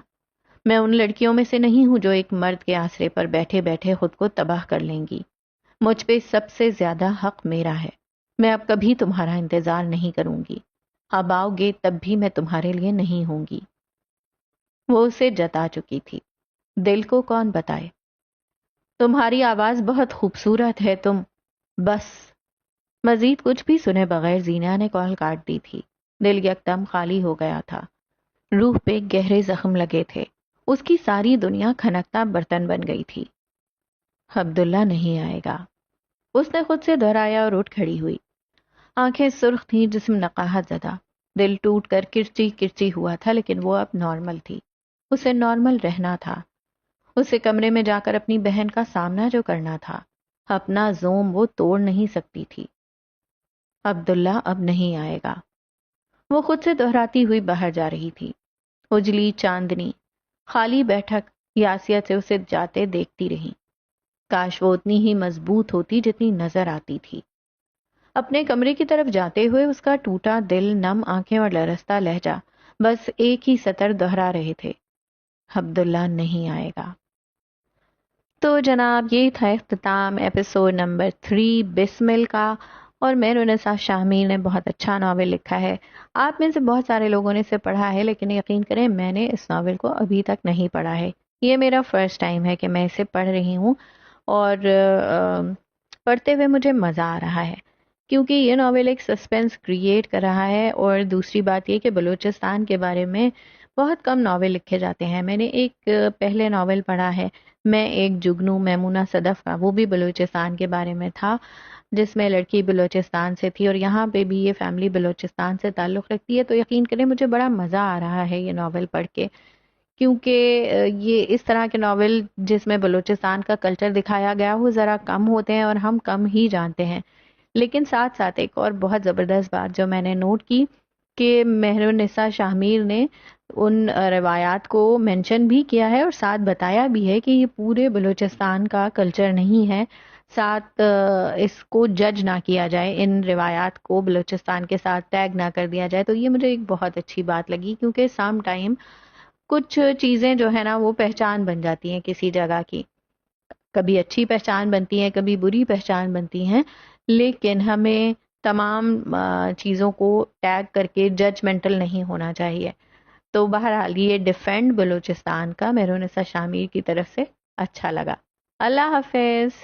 میں ان لڑکیوں میں سے نہیں ہوں جو ایک مرد کے آسرے پر بیٹھے بیٹھے خود کو تباہ کر لیں گی۔ مجھ پہ سب سے زیادہ حق میرا ہے۔ میں اب کبھی تمہارا انتظار نہیں کروں گی، اب آؤ گے تب بھی میں تمہارے لیے نہیں ہوں گی۔ وہ اسے جتا چکی تھی، دل کو کون بتائے۔ تمہاری آواز بہت خوبصورت ہے، تم بس۔ مزید کچھ بھی سنے بغیر زینہ نے کال کاٹ دی تھی۔ دل یکدم خالی ہو گیا تھا، روح پہ گہرے زخم لگے تھے، اس کی ساری دنیا کھنکتا برتن بن گئی تھی۔ عبداللہ نہیں آئے گا، اس نے خود سے دہرایا اور اٹھ کھڑی ہوئی۔ آنکھیں سرخ تھیں، جسم نقاہت زدہ، دل ٹوٹ کر کرچی کرچی ہوا تھا، لیکن وہ اب نارمل تھی، اسے نارمل رہنا تھا۔ اسے کمرے میں جا کر اپنی بہن کا سامنا جو کرنا تھا، اپنا زوم وہ توڑ نہیں سکتی تھی۔ عبداللہ اب نہیں آئے گا، وہ خود سے دہراتی ہوئی باہر جا رہی تھی۔ اجلی چاندنی، خالی بیٹھک، یاسیت سے اسے جاتے دیکھتی رہی۔ کاش وہ اتنی ہی مضبوط ہوتی جتنی نظر آتی تھی۔ اپنے کمرے کی طرف جاتے ہوئے اس کا ٹوٹا دل، نم آنکھیں اور لرزتا لہجہ بس ایک ہی سطر دہرا رہے تھے، عبداللہ نہیں آئے گا۔ تو جناب یہ تھا اختتام ایپیسوڈ نمبر 3 بسمل کا، اور مہرالنساء شامل نے بہت اچھا ناول لکھا ہے۔ آپ میں سے بہت سارے لوگوں نے اسے پڑھا ہے، لیکن یقین کریں میں نے اس ناول کو ابھی تک نہیں پڑھا ہے۔ یہ میرا فرسٹ ٹائم ہے کہ میں اسے پڑھ رہی ہوں، اور پڑھتے ہوئے مجھے مزہ آ رہا ہے، کیونکہ یہ ناول ایک سسپینس کریٹ کر رہا ہے۔ اور دوسری بات یہ کہ بلوچستان کے بارے میں بہت کم ناول لکھے جاتے ہیں۔ میں نے ایک پہلے ناول پڑھا ہے، میں ایک جگنو میمونہ صدف کا، وہ بھی بلوچستان کے بارے میں تھا، جس میں لڑکی بلوچستان سے تھی، اور یہاں پہ بھی یہ فیملی بلوچستان سے تعلق رکھتی ہے۔ تو یقین کریں مجھے بڑا مزہ آ رہا ہے یہ ناول پڑھ کے، کیونکہ یہ اس طرح کے ناول جس میں بلوچستان کا کلچر دکھایا گیا ہو ذرا کم ہوتے ہیں، اور ہم کم ہی جانتے ہیں۔ لیکن ساتھ ساتھ ایک اور بہت زبردست بات جو میں نے نوٹ کی کہ مہرالنساء شامیر نے ان روایات کو مینشن بھی کیا ہے، اور ساتھ بتایا بھی ہے کہ یہ پورے بلوچستان کا کلچر نہیں ہے، ساتھ اس کو جج نہ کیا جائے، ان روایات کو بلوچستان کے ساتھ ٹیگ نہ کر دیا جائے۔ تو یہ مجھے ایک بہت اچھی بات لگی، کیونکہ سم ٹائم کچھ چیزیں جو ہے نا وہ پہچان بن جاتی ہیں کسی جگہ کی، کبھی اچھی پہچان بنتی ہیں، کبھی بری پہچان بنتی ہیں، لیکن ہمیں تمام چیزوں کو ٹیگ کر کے ججمنٹل نہیں ہونا چاہیے۔ تو بہرحال یہ ڈیفینڈ بلوچستان کا مہرالنساء شامیر کی طرف سے اچھا لگا۔ اللہ حافظ۔